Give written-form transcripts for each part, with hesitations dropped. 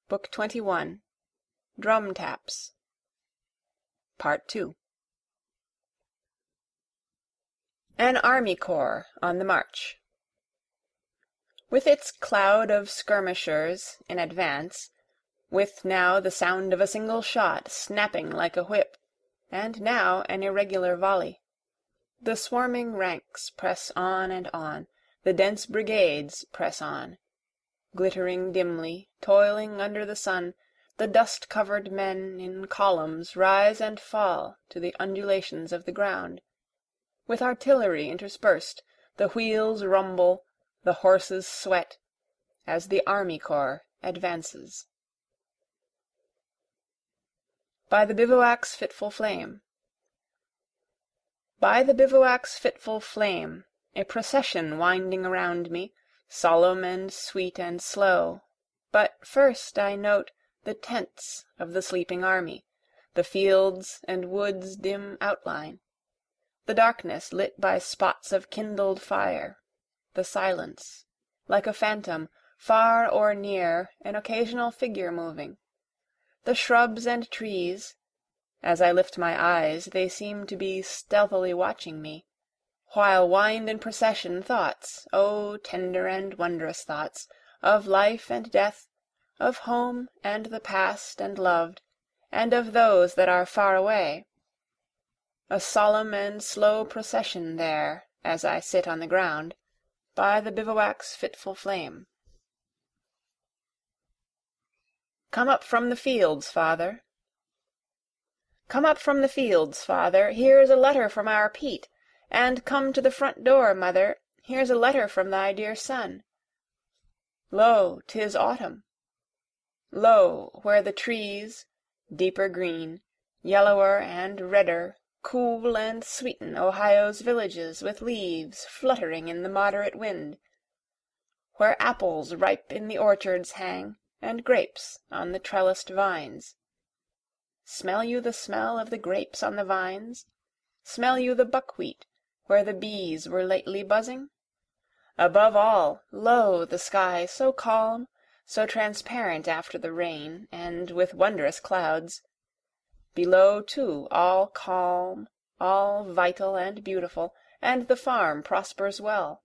Book 21 Drum Taps Part 2 An army corps on the march. With its cloud of skirmishers in advance, with now the sound of a single shot snapping like a whip, and now an irregular volley, the swarming ranks press on and on, the dense brigades press on. Glittering dimly, toiling under the sun, the dust-covered men in columns rise and fall to the undulations of the ground. With artillery interspersed, the wheels rumble, the horses sweat, as the army corps advances. By the bivouac's fitful flame. By the bivouac's fitful flame, a procession winding around me, solemn and sweet and slow, but first I note the tents of the sleeping army, the fields and woods' dim outline, the darkness lit by spots of kindled fire, the silence, like a phantom, far or near, an occasional figure moving, the shrubs and trees. As I lift my eyes they seem to be stealthily watching me, while wind in procession thoughts, oh, tender and wondrous thoughts, of life and death, of home and the past and loved, and of those that are far away. A solemn and slow procession there, as I sit on the ground, by the bivouac's fitful flame. Come up from the fields, father. Come up from the fields, father, here's a letter from our Pete. And come to the front door, mother, here's a letter from thy dear son. Lo, 'tis autumn. Lo, where the trees, deeper green, yellower and redder, cool and sweeten Ohio's villages with leaves fluttering in the moderate wind, where apples ripe in the orchards hang, and grapes on the trellised vines. Smell you the smell of the grapes on the vines? Smell you the buckwheat, where the bees were lately buzzing? Above all, lo, the sky so calm, so transparent after the rain, and with wondrous clouds. Below, too, all calm, all vital and beautiful, and the farm prospers well.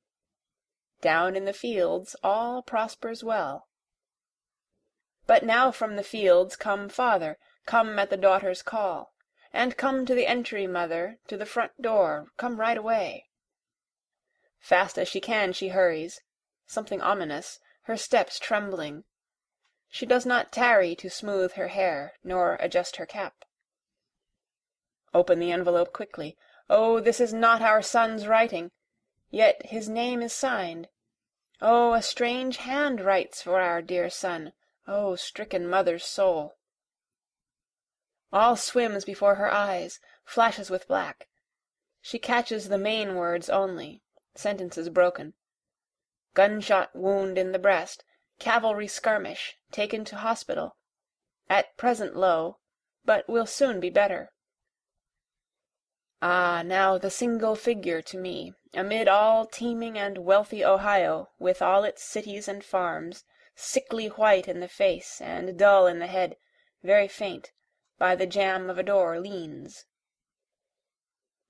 Down in the fields all prospers well. But now from the fields come father, come at the daughter's call. And come to the entry, mother, to the front door, come right away. Fast as she can she hurries, something ominous, her steps trembling. She does not tarry to smooth her hair, nor adjust her cap. Open the envelope quickly. Oh, this is not our son's writing, yet his name is signed. Oh, a strange hand writes for our dear son, oh, stricken mother's soul. All swims before her eyes, flashes with black. She catches the main words only, sentences broken. Gunshot wound in the breast, cavalry skirmish, taken to hospital. At present low, but will soon be better. Ah, now the single figure to me, amid all teeming and wealthy Ohio, with all its cities and farms, sickly white in the face and dull in the head, very faint, by the jamb of a door leans.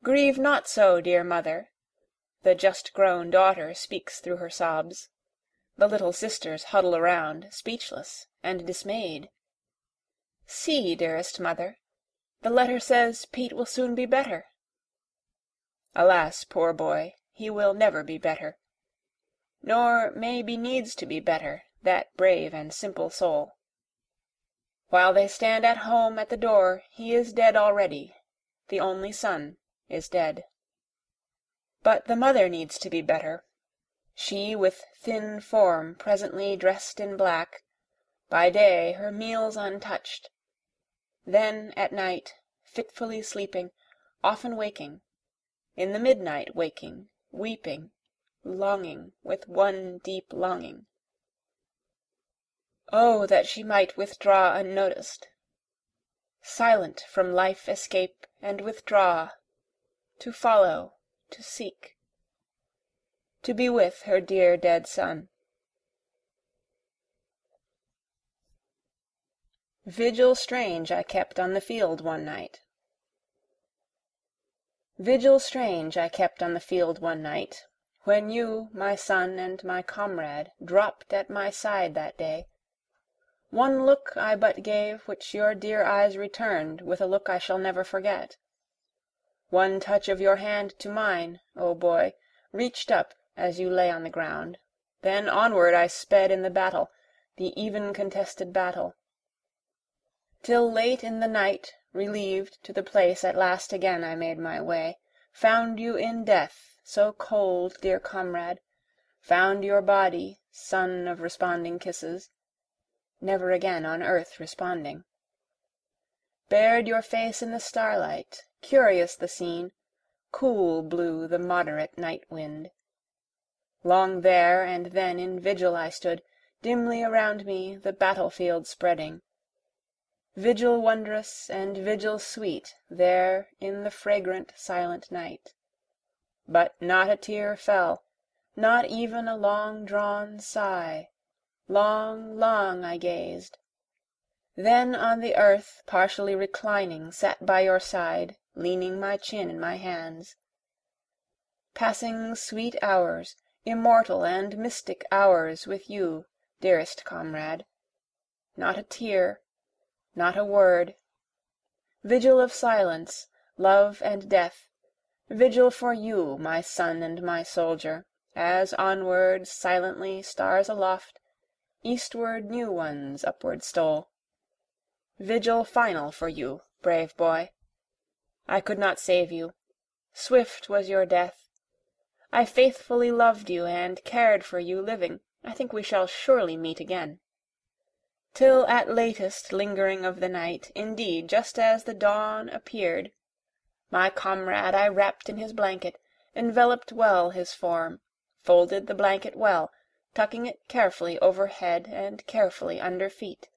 Grieve not so, dear mother, the just-grown daughter speaks through her sobs. The little sisters huddle around, speechless and dismayed. See, dearest mother, the letter says Pete will soon be better. Alas, poor boy, he will never be better. Nor may be needs to be better, that brave and simple soul. While they stand at home at the door, he is dead already, the only son is dead. But the mother needs to be better, she with thin form presently dressed in black, by day her meals untouched, then at night fitfully sleeping, often waking, in the midnight waking, weeping, longing with one deep longing. Oh, that she might withdraw unnoticed, silent from life escape and withdraw, to follow, to seek, to be with her dear dead son. Vigil strange I kept on the field one night. Vigil strange I kept on the field one night, when you, my son and my comrade, dropped at my side that day. One look I but gave, which your dear eyes returned with a look I shall never forget. One touch of your hand to mine, O boy, reached up as you lay on the ground. Then onward I sped in the battle, the even contested battle. Till late in the night, relieved, to the place at last again I made my way, found you in death, so cold, dear comrade, found your body, son of responding kisses, never again on earth responding. Bared your face in the starlight, curious the scene, cool blew the moderate night wind. Long there and then in vigil I stood, dimly around me the battlefield spreading. Vigil wondrous and vigil sweet there in the fragrant silent night. But not a tear fell, not even a long-drawn sigh. Long, long I gazed. Then on the earth partially reclining sat by your side, leaning my chin in my hands. Passing sweet hours, immortal and mystic hours with you, dearest comrade. Not a tear, not a word. Vigil of silence, love and death, vigil for you, my son and my soldier, as onward silently stars aloft, eastward new ones upward stole. Vigil final for you, brave boy. I could not save you. Swift was your death. I faithfully loved you and cared for you living. I think we shall surely meet again. Till at latest lingering of the night, indeed, just as the dawn appeared, my comrade I wrapped in his blanket, enveloped well his form, folded the blanket well, tucking it carefully over head and carefully under feet.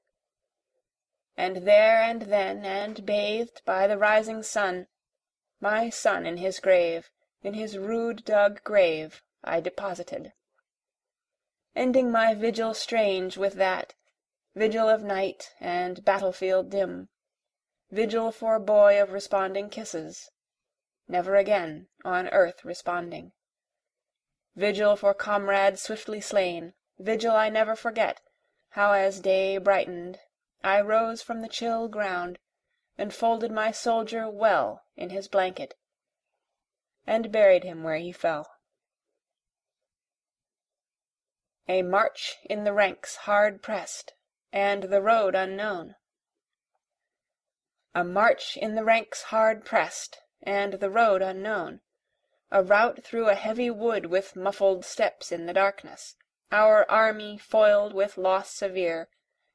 And there and then, and bathed by the rising sun, my son in his grave, in his rude-dug grave, I deposited. Ending my vigil strange with that, vigil of night and battlefield dim, vigil for boy of responding kisses, never again on earth responding. Vigil for comrade swiftly slain, vigil I never forget, how as day brightened, I rose from the chill ground, and folded my soldier well in his blanket, and buried him where he fell. A march in the ranks hard pressed, and the road unknown. A march in the ranks hard pressed, and the road unknown. A rout through a heavy wood with muffled steps in the darkness. Our army foiled with loss severe,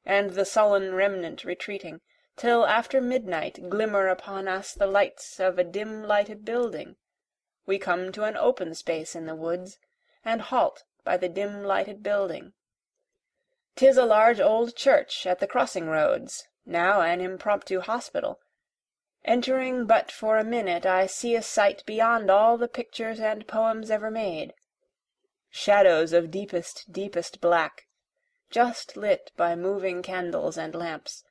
and the sullen remnant retreating, till after midnight glimmer upon us the lights of a dim-lighted building. We come to an open space in the woods, and halt by the dim-lighted building. 'Tis a large old church at the crossing roads, now an impromptu hospital. Entering but for a minute I see a sight beyond all the pictures and poems ever made. Shadows of deepest, deepest black, just lit by moving candles and lamps,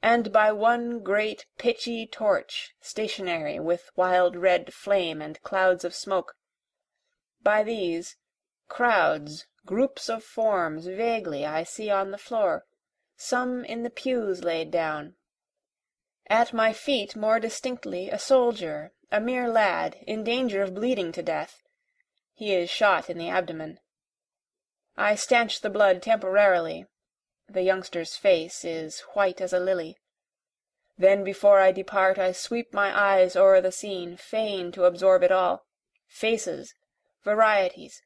and by one great pitchy torch, stationary with wild red flame and clouds of smoke. By these, crowds, groups of forms vaguely I see on the floor, some in the pews laid down. At my feet more distinctly a soldier, a mere lad, in danger of bleeding to death. He is shot in the abdomen. I stanch the blood temporarily. The youngster's face is white as a lily. Then before I depart I sweep my eyes o'er the scene, fain to absorb it all. Faces, varieties,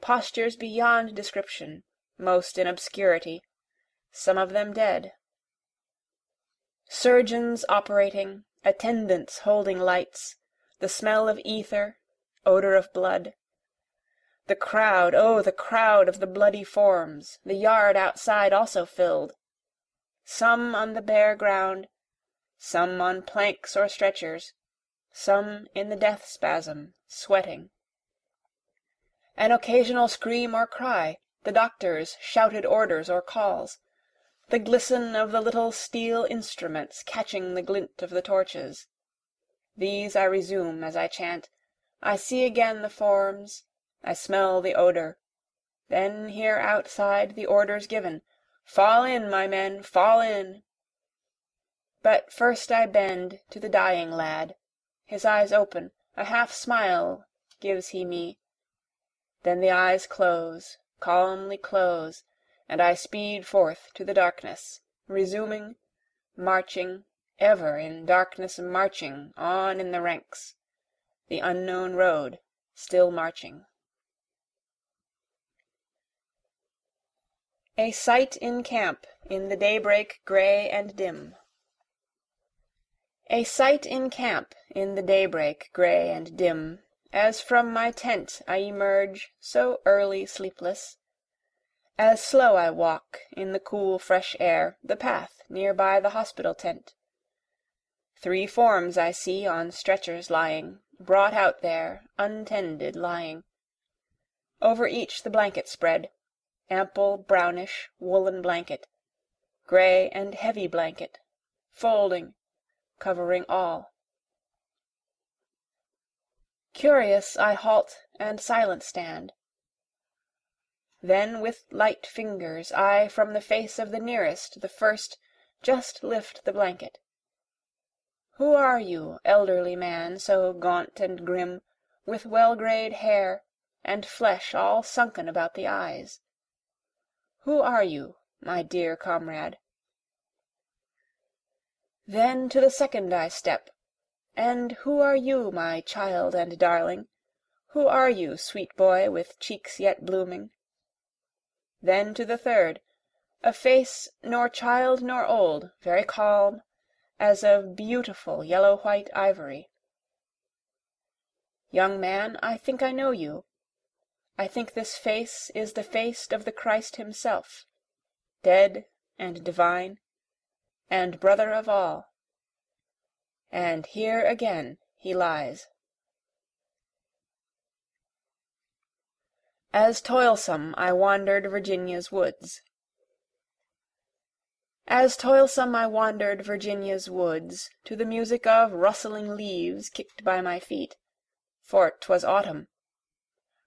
postures beyond description, most in obscurity, some of them dead. Surgeons operating, attendants holding lights, the smell of ether, odor of blood. The crowd, oh, the crowd of the bloody forms, the yard outside also filled. Some on the bare ground, some on planks or stretchers, some in the death spasm, sweating. An occasional scream or cry, the doctor's shouted orders or calls. the glisten of the little steel instruments catching the glint of the torches. These I resume as I chant. I see again the forms, I smell the odor, then hear outside the orders given, "Fall in, my men, fall in!" But first I bend to the dying lad, his eyes open, a half smile gives he me, then the eyes close, calmly close, and I speed forth to the darkness, resuming, marching, ever in darkness marching on in the ranks, the unknown road still marching. A sight in camp in the daybreak gray and dim. A sight in camp in the daybreak gray and dim, as from my tent I emerge so early sleepless, as slow I walk in the cool fresh air the path near by the hospital tent. 3 forms I see on stretchers lying, brought out there, untended lying. Over each the blanket spread, ample brownish woolen blanket, gray and heavy blanket, folding, covering all. Curious I halt and silent stand. Then with light fingers I from the face of the nearest, the first, just lift the blanket. Who are you, elderly man, so gaunt and grim, with well-grayed hair, and flesh all sunken about the eyes? Who are you, my dear comrade? Then to the second I step, and who are you, my child and darling? Who are you, sweet boy, with cheeks yet blooming? Then to the third, a face nor child nor old, very calm, as of beautiful yellow-white ivory. Young man, I think I know you. I think this face is the face of the Christ himself, dead and divine, and brother of all. And here again he lies. As toilsome I wandered Virginia's woods. As toilsome I wandered Virginia's woods, to the music of rustling leaves kicked by my feet, for 'twas autumn.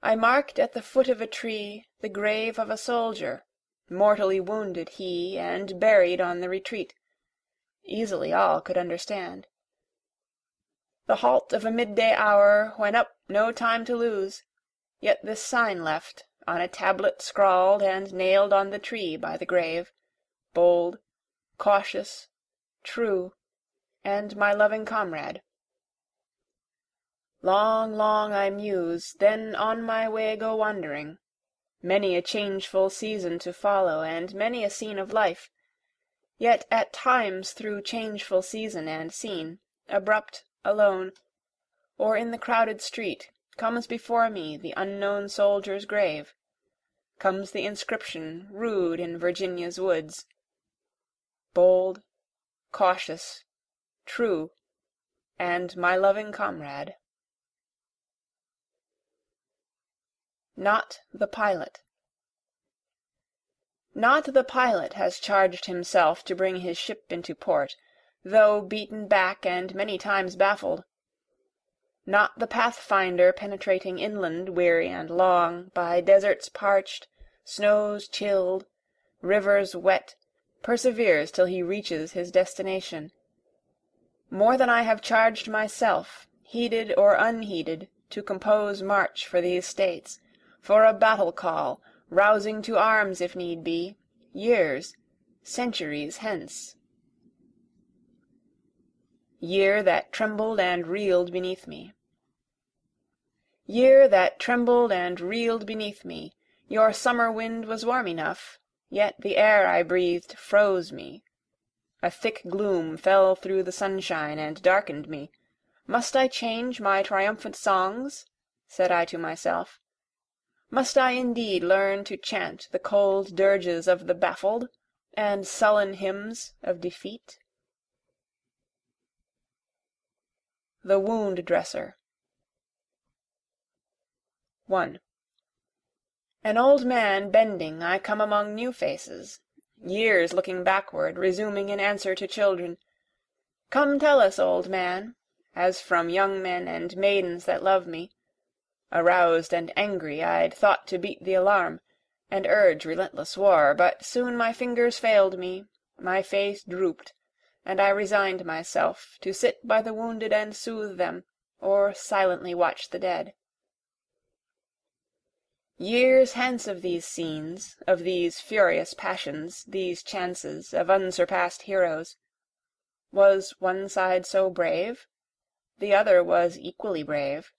I marked at the foot of a tree the grave of a soldier, mortally wounded he, and buried on the retreat. Easily all could understand. The halt of a midday hour, when up no time to lose, yet this sign left, on a tablet scrawled and nailed on the tree by the grave, bold, cautious, true, and my loving comrade. Long, long I muse, then on my way go wandering, many a changeful season to follow, and many a scene of life, yet at times through changeful season and scene, abrupt, alone, or in the crowded street, comes before me the unknown soldier's grave, comes the inscription rude in Virginia's woods, bold, cautious, true, and my loving comrade. Not the pilot. Not the pilot has charged himself to bring his ship into port, though beaten back and many times baffled. Not the pathfinder penetrating inland weary and long, by deserts parched, snows chilled, rivers wet, perseveres till he reaches his destination. More than I have charged myself, heeded or unheeded, to compose march for these states, for a battle call, rousing to arms if need be, years, centuries hence. Year that trembled and reeled beneath me. Year that trembled and reeled beneath me, your summer wind was warm enough, yet the air I breathed froze me. A thick gloom fell through the sunshine and darkened me. Must I change my triumphant songs? Said I to myself. Must I indeed learn to chant the cold dirges of the baffled, and sullen hymns of defeat? The Wound Dresser. 1. An old man bending I come among new faces, years looking backward, resuming in answer to children, "Come tell us, old man," as from young men and maidens that love me. Aroused and angry, I'd thought to beat the alarm, and urge relentless war, but soon my fingers failed me, my face drooped, and I resigned myself to sit by the wounded and soothe them, or silently watch the dead. Years hence of these scenes, of these furious passions, these chances, of unsurpassed heroes. Was one side so brave? The other was equally brave.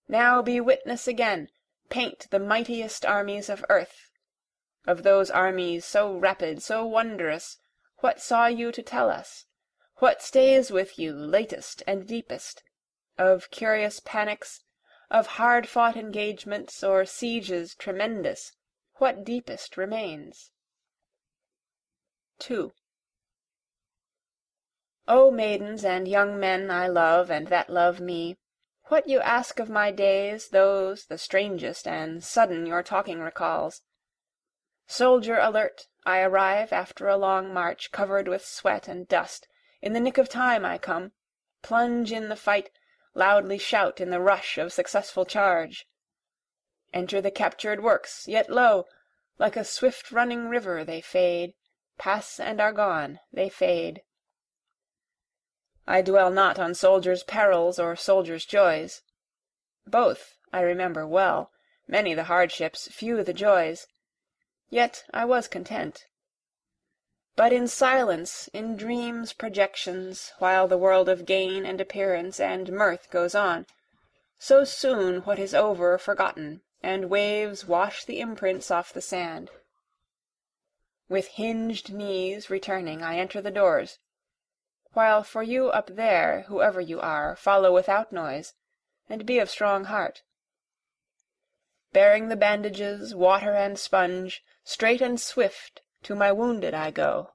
Now be witness again, paint the mightiest armies of earth. Of those armies so rapid, so wondrous, what saw you to tell us? What stays with you latest and deepest? Of curious panics, of hard-fought engagements, or sieges tremendous, what deepest remains? 2. O maidens and young men I love and that love me, what you ask of my days, those the strangest and sudden your talking recalls. Soldier alert, I arrive after a long march covered with sweat and dust. In the nick of time I come, plunge in the fight, loudly shout in the rush of successful charge. Enter the captured works, yet lo, like a swift-running river they fade, pass and are gone, they fade. I dwell not on soldiers' perils or soldiers' joys. Both I remember well, many the hardships, few the joys. Yet I was content. But in silence, in dreams' projections, while the world of gain and appearance and mirth goes on, so soon what is over forgotten, and waves wash the imprints off the sand. With hinged knees returning I enter the doors, while for you up there, whoever you are, follow without noise, and be of strong heart. Bearing the bandages, water and sponge, straight and swift to my wounded I go,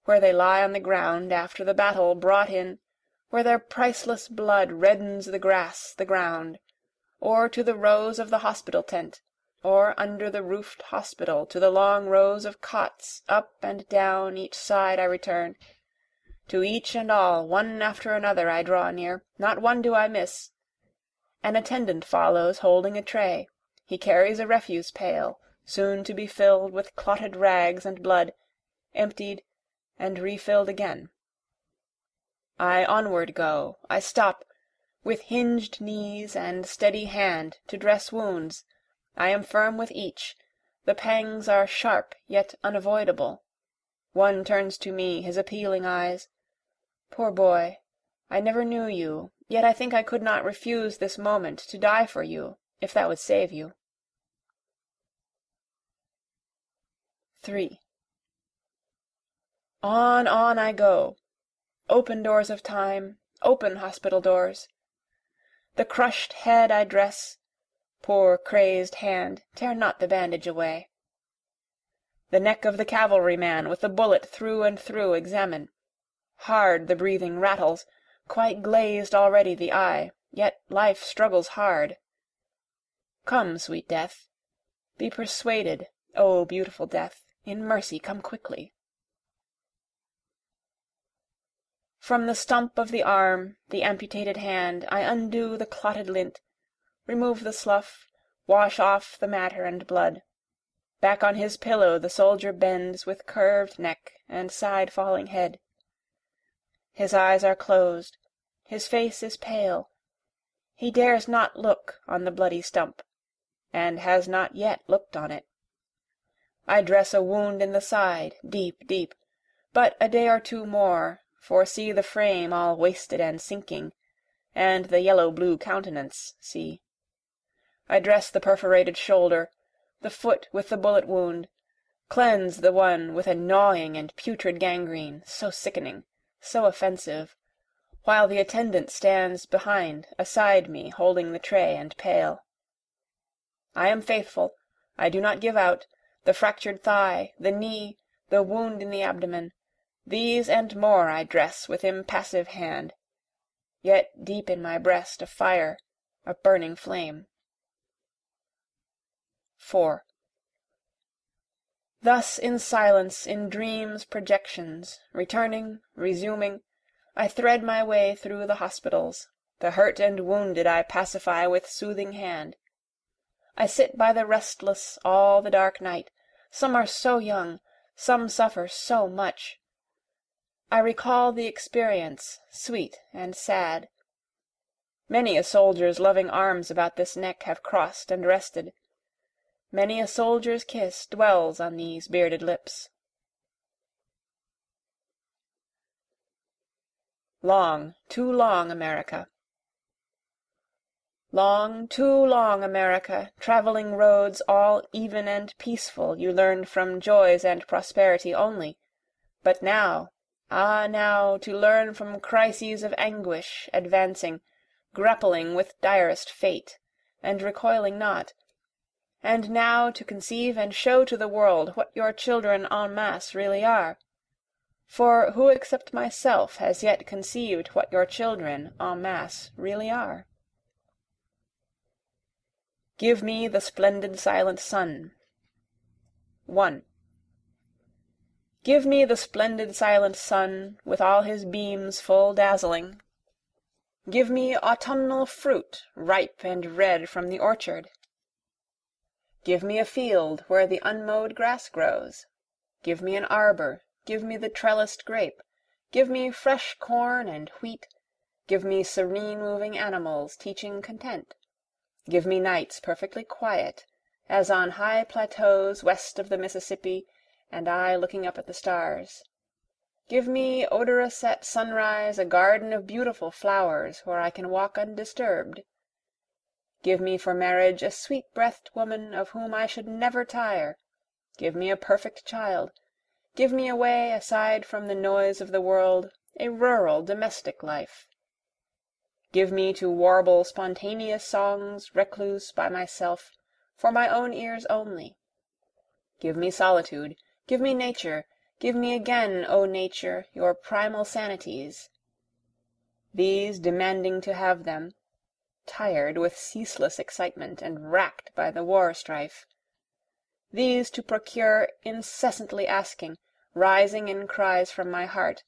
where they lie on the ground after the battle brought in, where their priceless blood reddens the grass, the ground, or to the rows of the hospital tent, or under the roofed hospital to the long rows of cots, up and down each side I return. To each and all, one after another I draw near, not one do I miss. An attendant follows holding a tray. He carries a refuse pail, soon to be filled with clotted rags and blood, emptied and refilled again. I onward go, I stop, with hinged knees and steady hand, to dress wounds. I am firm with each. The pangs are sharp yet unavoidable. One turns to me his appealing eyes. Poor boy, I never knew you, yet I think I could not refuse this moment to die for you, if that would save you. 3. On I go. Open doors of time, open hospital doors. The crushed head I dress. Poor crazed hand, tear not the bandage away. The neck of the cavalryman with the bullet through and through examine. Hard the breathing rattles, quite glazed already the eye, yet life struggles hard. Come, sweet death. Be persuaded, O beautiful death, in mercy come quickly. From the stump of the arm, the amputated hand, I undo the clotted lint, remove the slough, wash off the matter and blood. Back on his pillow the soldier bends with curved neck and side-falling head. His eyes are closed, his face is pale. He dares not look on the bloody stump, and has not yet looked on it. I dress a wound in the side, deep, deep, but a day or two more, for see the frame all wasted and sinking, and the yellow-blue countenance, see. I dress the perforated shoulder, the foot with the bullet wound, cleanse the one with a gnawing and putrid gangrene, so sickening, so offensive, while the attendant stands behind, aside me, holding the tray and pail. I am faithful, I do not give out, the fractured thigh, the knee, the wound in the abdomen, these and more I dress with impassive hand, yet deep in my breast a fire, a burning flame. 4. Thus in silence, in dreams' projections, returning, resuming, I thread my way through the hospitals, the hurt and wounded I pacify with soothing hand. I sit by the restless all the dark night, some are so young, some suffer so much. I recall the experience, sweet and sad. Many a soldier's loving arms about this neck have crossed and rested. Many a soldier's kiss dwells on these bearded lips. Long, too long, America. Long, too long, America, traveling roads all even and peaceful you learned from joys and prosperity only, but now, ah now, to learn from crises of anguish, advancing, grappling with direst fate, and recoiling not, and now to conceive and show to the world what your children en masse really are. For who except myself has yet conceived what your children en masse really are? Give me the splendid silent sun. 1. Give me the splendid silent sun, with all his beams full dazzling. Give me autumnal fruit, ripe and red from the orchard. Give me a field where the unmowed grass grows. Give me an arbor, give me the trellised grape, give me fresh corn and wheat, give me serene moving animals teaching content. Give me nights perfectly quiet, as on high plateaus west of the Mississippi, and I looking up at the stars. Give me odorous at sunrise a garden of beautiful flowers where I can walk undisturbed. Give me for marriage a sweet-breathed woman of whom I should never tire. Give me a perfect child. Give me a way, aside from the noise of the world, a rural domestic life. Give me to warble spontaneous songs recluse by myself, for my own ears only. Give me solitude, give me nature, give me again, O nature, your primal sanities. These demanding to have them, tired with ceaseless excitement and racked by the war strife. These to procure, incessantly asking, rising in cries from my heart,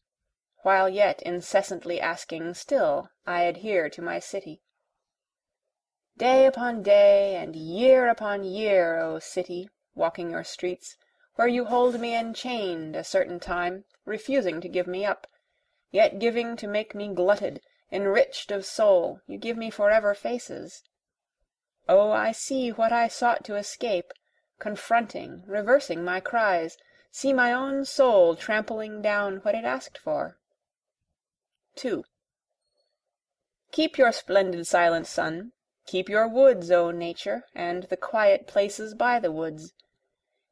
while yet incessantly asking still I adhere to my city. Day upon day and year upon year, O city, walking your streets, where you hold me enchained a certain time, refusing to give me up, yet giving to make me glutted, enriched of soul, you give me forever faces. Oh, I see what I sought to escape, confronting, reversing my cries, see my own soul trampling down what it asked for. 2. Keep your splendid silent sun, keep your woods, O nature, and the quiet places by the woods.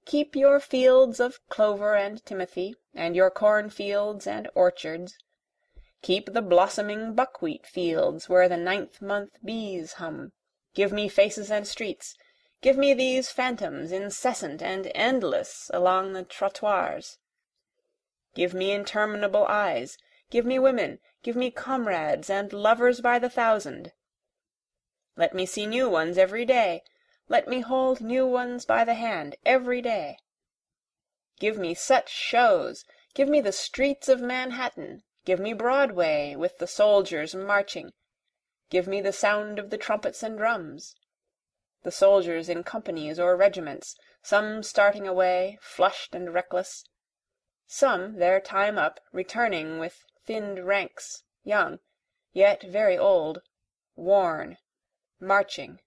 Keep your fields of clover and timothy, and your cornfields and orchards. Keep the blossoming buckwheat fields where the 9th-month bees hum. Give me faces and streets. Give me these phantoms incessant and endless along the trottoirs. Give me interminable eyes. Give me women, give me comrades and lovers by the thousand. Let me see new ones every day. Let me hold new ones by the hand every day. Give me such shows. Give me the streets of Manhattan. Give me Broadway with the soldiers marching. Give me the sound of the trumpets and drums. The soldiers in companies or regiments, some starting away, flushed and reckless. Some, their time up, returning with thinned ranks, young, yet very old, worn, marching,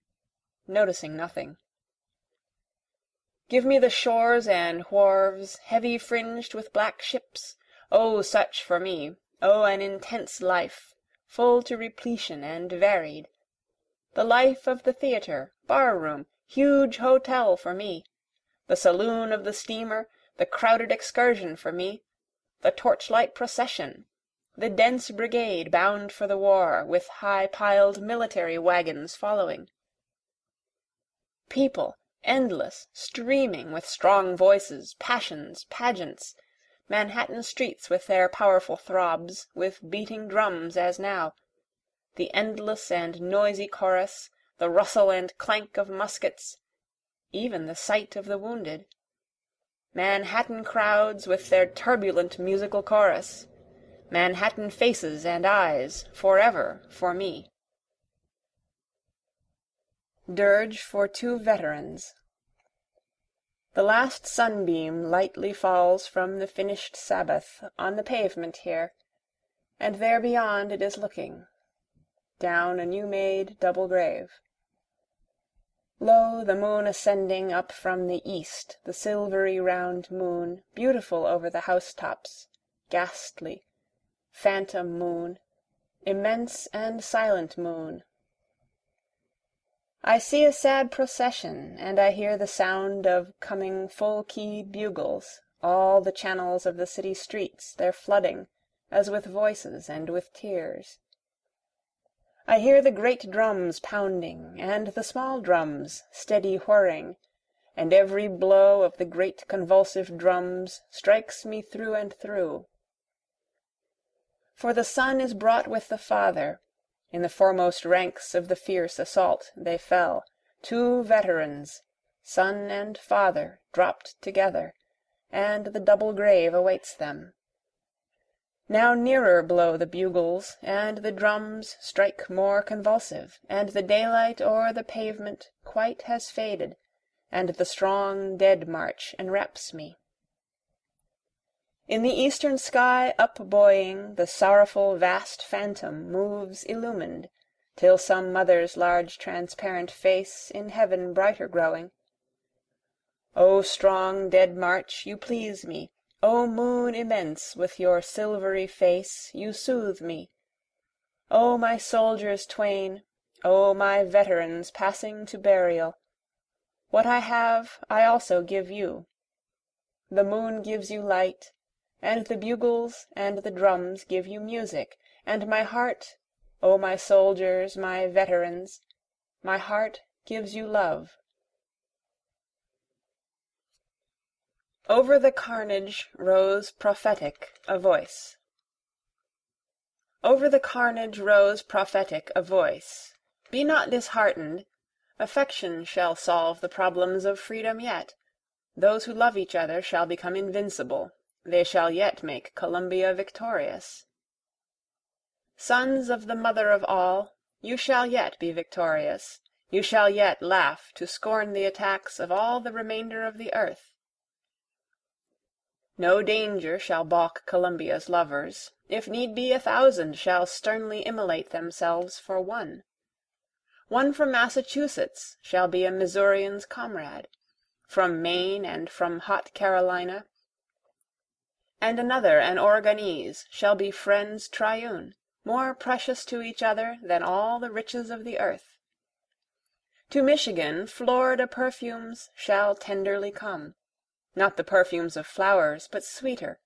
noticing nothing. Give me the shores and wharves, heavy fringed with black ships. Oh, such for me, oh, an intense life, full to repletion and varied. The life of the theatre, bar-room, huge hotel for me. The saloon of the steamer, the crowded excursion for me. The torchlight procession. The dense brigade bound for the war, with high-piled military wagons following. People, endless, streaming, with strong voices, passions, pageants. Manhattan streets with their powerful throbs, with beating drums as now. The endless and noisy chorus, the rustle and clank of muskets, even the sight of the wounded. Manhattan crowds with their turbulent musical chorus, Manhattan faces and eyes, forever for me. Dirge for Two Veterans. The last sunbeam lightly falls from the finished Sabbath on the pavement here, and there beyond it is looking, down a new-made double grave. Lo, the moon ascending up from the east, the silvery round moon, beautiful over the housetops, ghastly, phantom moon, immense and silent moon. I see a sad procession, and I hear the sound of coming full-keyed bugles, all the channels of the city streets they're flooding, as with voices and with tears. I hear the great drums pounding, and the small drums steady whirring, and every blow of the great convulsive drums strikes me through and through. For the Son is brought with the Father. In the foremost ranks of the fierce assault they fell, two veterans, Son and Father, dropped together, and the double grave awaits them. Now nearer blow the bugles, and the drums strike more convulsive, and the daylight o'er the pavement quite has faded, and the strong dead march enwraps me. In the eastern sky upbuoying, the sorrowful vast phantom moves illumined, till some mother's large transparent face in heaven brighter growing. O strong dead march, you please me, O moon immense, with your silvery face you soothe me. O my soldiers twain, O my veterans passing to burial, what I have I also give you. The moon gives you light, and the bugles and the drums give you music, and my heart, O my soldiers, my veterans, my heart gives you love. Over the carnage rose prophetic a voice. Over the carnage rose prophetic a voice. Be not disheartened. Affection shall solve the problems of freedom yet. Those who love each other shall become invincible. They shall yet make Columbia victorious. Sons of the Mother of all, you shall yet be victorious. You shall yet laugh to scorn the attacks of all the remainder of the earth. No danger shall balk Columbia's lovers. If need be, 1,000 shall sternly immolate themselves for one. One from Massachusetts shall be a Missourian's comrade, from Maine and from hot Carolina, and another an Oregonese shall be friends triune, more precious to each other than all the riches of the earth. To Michigan Florida perfumes shall tenderly come, not the perfumes of flowers, but sweeter,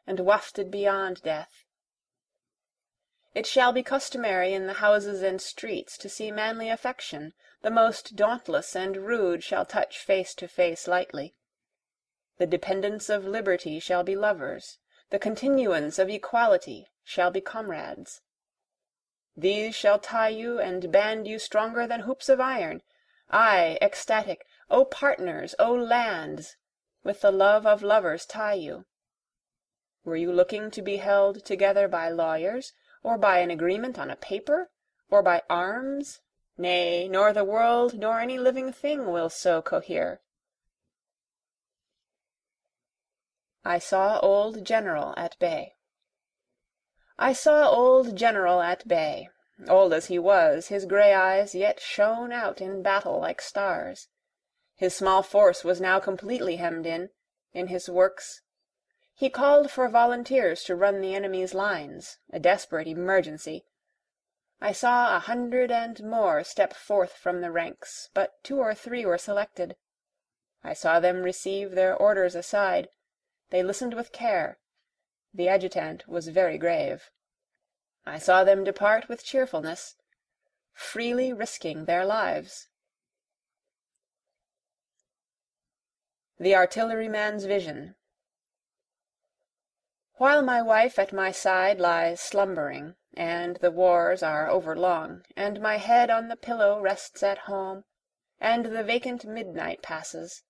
and wafted beyond death. It shall be customary in the houses and streets to see manly affection. The most dauntless and rude shall touch face to face lightly. The dependents of liberty shall be lovers. The continuance of equality shall be comrades. These shall tie you and band you stronger than hoops of iron. Aye, ecstatic, O partners, O lands, with the love of lovers tie you. Were you looking to be held together by lawyers, or by an agreement on a paper, or by arms? Nay, nor the world nor any living thing will so cohere. I saw old General at bay. I saw old General at bay. Old as he was, his grey eyes yet shone out in battle like stars. His small force was now completely hemmed in his works. He called for volunteers to run the enemy's lines, a desperate emergency. I saw 100 and more step forth from the ranks, but 2 or 3 were selected. I saw them receive their orders aside. They listened with care. The adjutant was very grave. I saw them depart with cheerfulness, freely risking their lives. The artilleryman's vision. While my wife at my side lies slumbering, and the wars are overlong, and my head on the pillow rests at home, and the vacant midnight passes,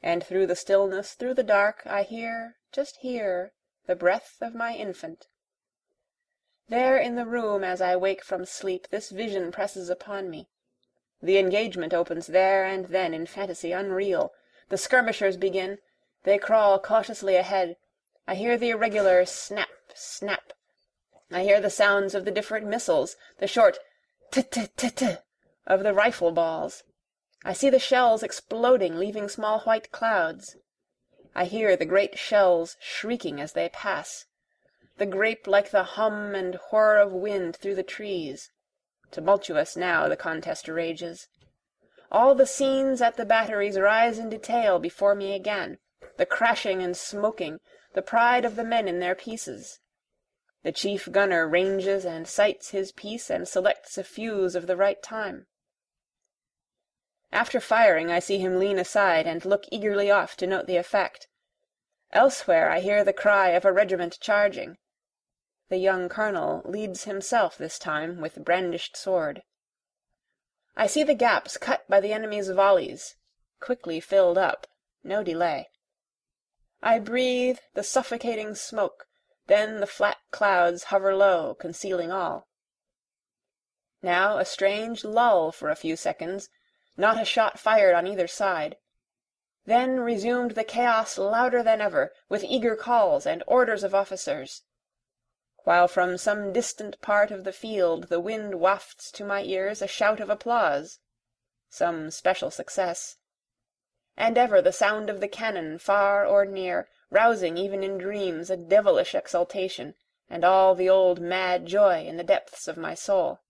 And through the stillness, through the dark, I hear, just hear, the breath of my infant. There in the room as I wake from sleep this vision presses upon me. The engagement opens there and then in fantasy unreal. The skirmishers begin. They crawl cautiously ahead. I hear the irregular snap, snap. I hear the sounds of the different missiles, the short t-t-t-t of the rifle balls. I see the shells exploding, leaving small white clouds. I hear the great shells shrieking as they pass. The grape like the hum and whir of wind through the trees. Tumultuous now the contest rages. All the scenes at the batteries rise in detail before me again, the crashing and smoking, the pride of the men in their pieces. The chief gunner ranges and sights his piece and selects a fuse of the right time. After firing I see him lean aside and look eagerly off to note the effect. Elsewhere I hear the cry of a regiment charging. The young colonel leads himself this time with brandished sword. I see the gaps cut by the enemy's volleys, quickly filled up, no delay. I breathe the suffocating smoke, then the flat clouds hover low, concealing all. Now a strange lull for a few seconds, not a shot fired on either side. Then resumed the chaos louder than ever, with eager calls and orders of officers. While from some distant part of the field the wind wafts to my ears a shout of applause, some special success. And ever the sound of the cannon, far or near, rousing even in dreams a devilish exultation, and all the old mad joy in the depths of my soul.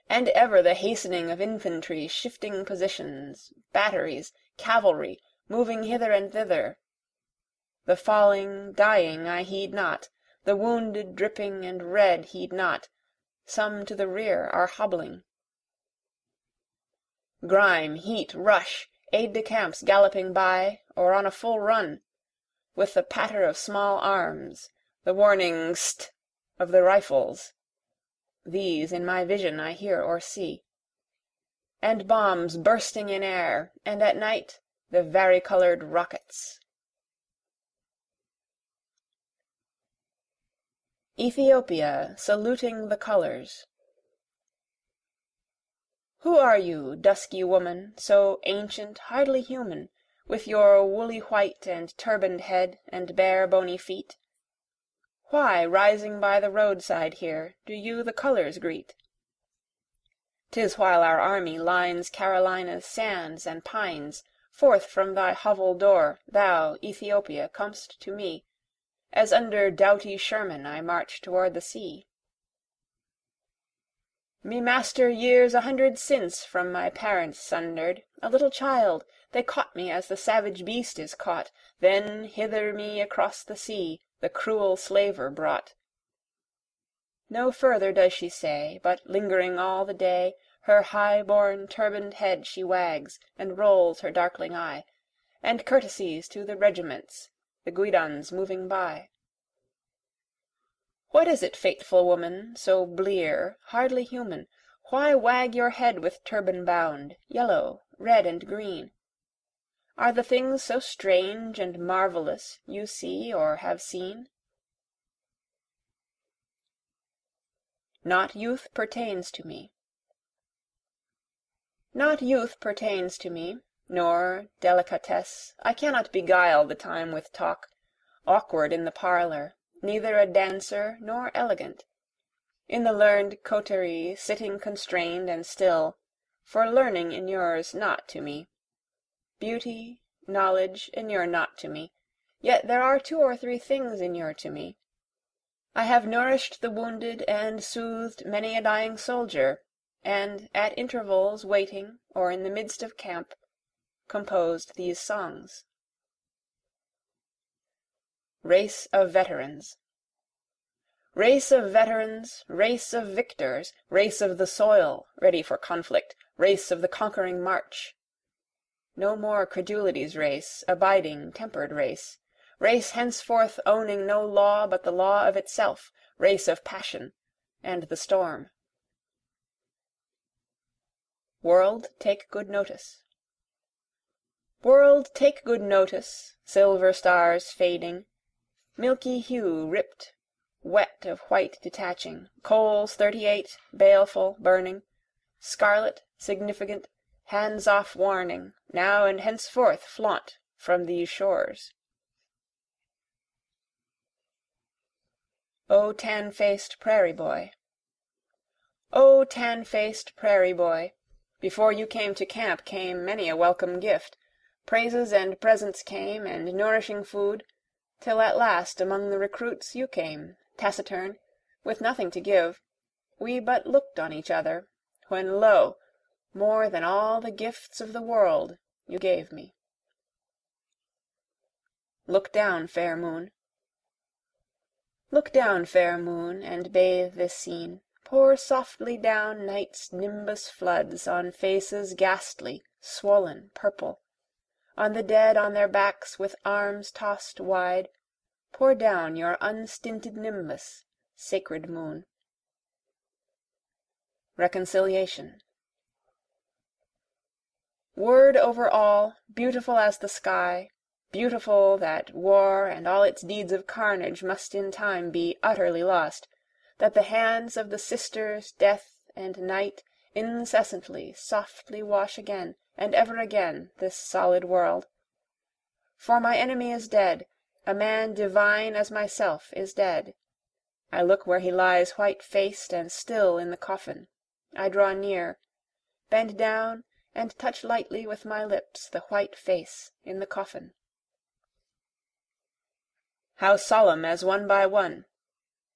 And ever the hastening of infantry shifting positions, batteries, cavalry, moving hither and thither. The falling, dying I heed not, the wounded dripping and red heed not, some to the rear are hobbling. Grime, heat, rush, aide-de-camps galloping by, or on a full run, with the patter of small arms, the warning "st" of the rifles. These in my vision I hear or see. And bombs bursting in air, and at night the vari-colored rockets. Ethiopia saluting the colors. Who are you, dusky woman, so ancient, hardly human, with your woolly white and turbaned head and bare bony feet? Why, rising by the roadside here, do you the colors greet? 'Tis while our army lines Carolina's sands and pines, forth from thy hovel door, thou, Ethiopia, com'st to me, as under doughty Sherman I march toward the sea. Me master years 100 since from my parents sundered, a little child, they caught me as the savage beast is caught, then hither me across the sea the cruel slaver brought. No further does she say, but lingering all the day, her high-born turbaned head she wags, and rolls her darkling eye, and courtesies to the regiments, the guidons moving by. What is it, fateful woman, so blear, hardly human? Why wag your head with turban bound, yellow, red and green? Are the things so strange and marvelous you see or have seen? Not youth pertains to me. Not youth pertains to me, nor delicatesse. I cannot beguile the time with talk, awkward in the parlor, neither a dancer nor elegant. In the learned coterie sitting constrained and still, for learning inures not to me. Beauty, knowledge inure not to me, yet there are 2 or 3 things inure to me. I have nourished the wounded and soothed many a dying soldier, and at intervals waiting, or in the midst of camp, composed these songs. Race of veterans. Race of veterans, race of victors, race of the soil, ready for conflict, race of the conquering march. No more credulity's race, abiding, tempered race, race henceforth owning no law but the law of itself, race of passion, and the storm. World, take good notice. World, take good notice, silver stars fading, milky hue ripped, wet of white detaching, coals 38, baleful, burning, scarlet, significant, hands off warning, now and henceforth flaunt from these shores. O tan-faced prairie boy. O tan-faced prairie boy, before you came to camp came many a welcome gift, praises and presents came and nourishing food, till at last among the recruits you came, taciturn, with nothing to give. We but looked on each other, when lo, more than all the gifts of the world you gave me. Look down, fair moon. Look down, fair moon, and bathe this scene. Pour softly down night's nimbus floods on faces ghastly, swollen, purple, on the dead on their backs with arms tossed wide. Pour down your unstinted nimbus, sacred moon. Reconciliation. Word over all, beautiful as the sky, beautiful that war and all its deeds of carnage must in time be utterly lost, that the hands of the sisters Death and Night incessantly softly wash again and ever again this solid world. For my enemy is dead, a man divine as myself is dead. I look where he lies white-faced and still in the coffin. I draw near, bend down and touch lightly with my lips the white face in the coffin. How solemn as one by one.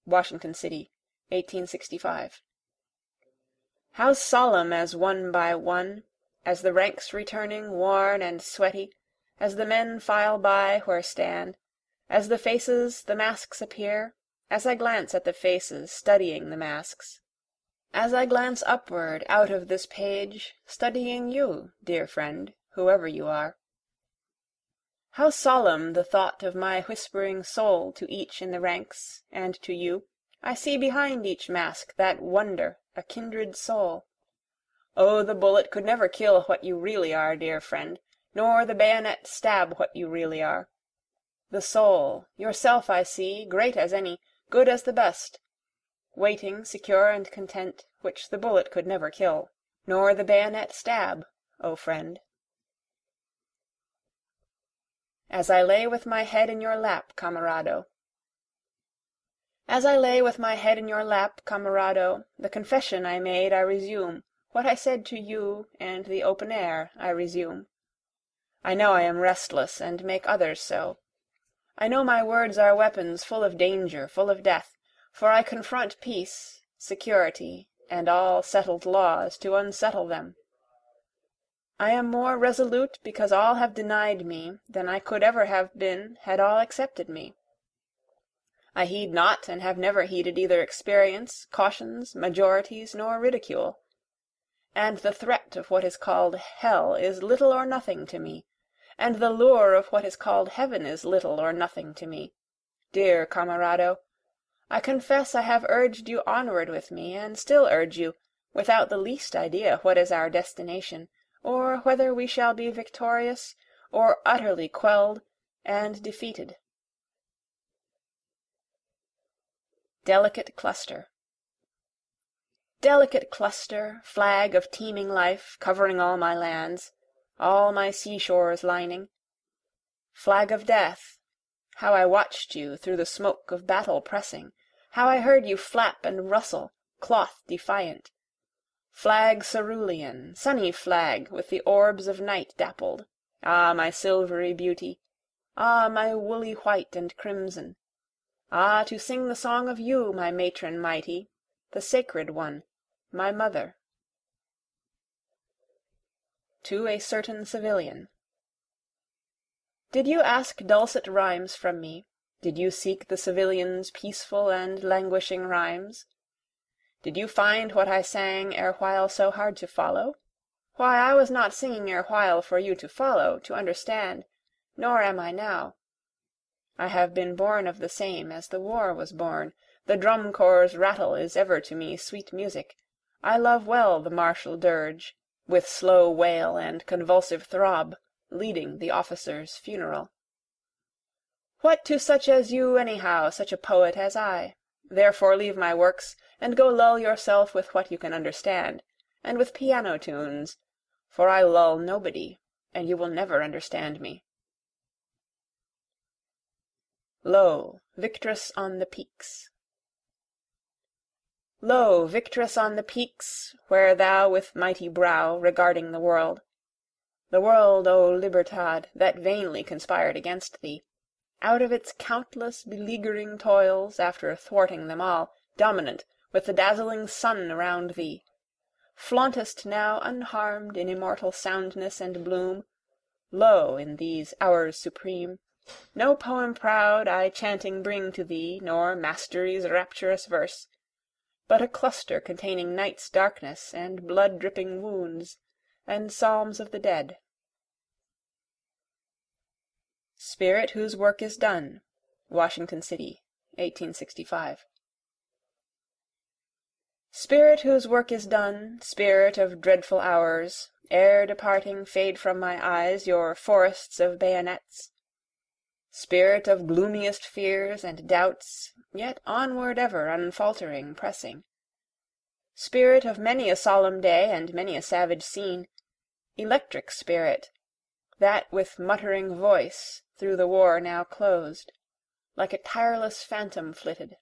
Washington City, 1865. How solemn as one by one, as the ranks returning worn and sweaty, as the men file by where stand, as the faces, the masks appear, as I glance at the faces studying the masks, as I glance upward out of this page, studying you, dear friend, whoever you are. How solemn the thought of my whispering soul to each in the ranks, and to you. I see behind each mask that wonder, a kindred soul. Oh, the bullet could never kill what you really are, dear friend, nor the bayonet stab what you really are. The soul, yourself I see, great as any, good as the best, waiting secure and content, which the bullet could never kill, nor the bayonet stab, O friend. As I lay with my head in your lap, camarado. As I lay with my head in your lap, camarado, the confession I made I resume, what I said to you and the open air I resume. I know I am restless and make others so. I know my words are weapons full of danger, full of death, for I confront peace, security, and all settled laws to unsettle them. I am more resolute because all have denied me than I could ever have been had all accepted me. I heed not and have never heeded either experience, cautions, majorities, nor ridicule. And the threat of what is called hell is little or nothing to me, and the lure of what is called heaven is little or nothing to me. Dear camarado, I confess I have urged you onward with me, and still urge you, without the least idea what is our destination, or whether we shall be victorious, or utterly quelled and defeated. Delicate cluster. Delicate cluster, flag of teeming life, covering all my lands, all my sea-shores lining. Flag of death, how I watched you through the smoke of battle pressing, how I heard you flap and rustle, cloth defiant. Flag cerulean, sunny flag, with the orbs of night dappled. Ah, my silvery beauty! Ah, my woolly white and crimson! Ah, to sing the song of you, my matron mighty, the sacred one, my mother. To a certain civilian. Did you ask dulcet rhymes from me? Did you seek the civilian's peaceful and languishing rhymes? Did you find what I sang erewhile so hard to follow? Why, I was not singing erewhile for you to follow, to understand, nor am I now. I have been born of the same as the war was born. The drum-corps' rattle is ever to me sweet music. I love well the martial dirge, with slow wail and convulsive throb, leading the officer's funeral. What to such as you anyhow, such a poet as I? Therefore leave my works, and go lull yourself with what you can understand, and with piano tunes, for I lull nobody, and you will never understand me. Lo, victress on the peaks. Lo, victress on the peaks, where thou with mighty brow, regarding the world, O Libertad, that vainly conspired against thee, out of its countless beleaguering toils, after thwarting them all, dominant, with the dazzling sun around thee, flauntest now unharmed in immortal soundness and bloom, lo, in these hours supreme, no poem proud I chanting bring to thee, nor mastery's rapturous verse, but a cluster containing night's darkness and blood-dripping wounds, and psalms of the dead. Spirit whose work is done. Washington City, 1865. Spirit whose work is done, spirit of dreadful hours, ere departing fade from my eyes your forests of bayonets. Spirit of gloomiest fears and doubts, yet onward ever unfaltering pressing. Spirit of many a solemn day and many a savage scene, electric spirit, that with muttering voice through the war now closed, like a tireless phantom flitted,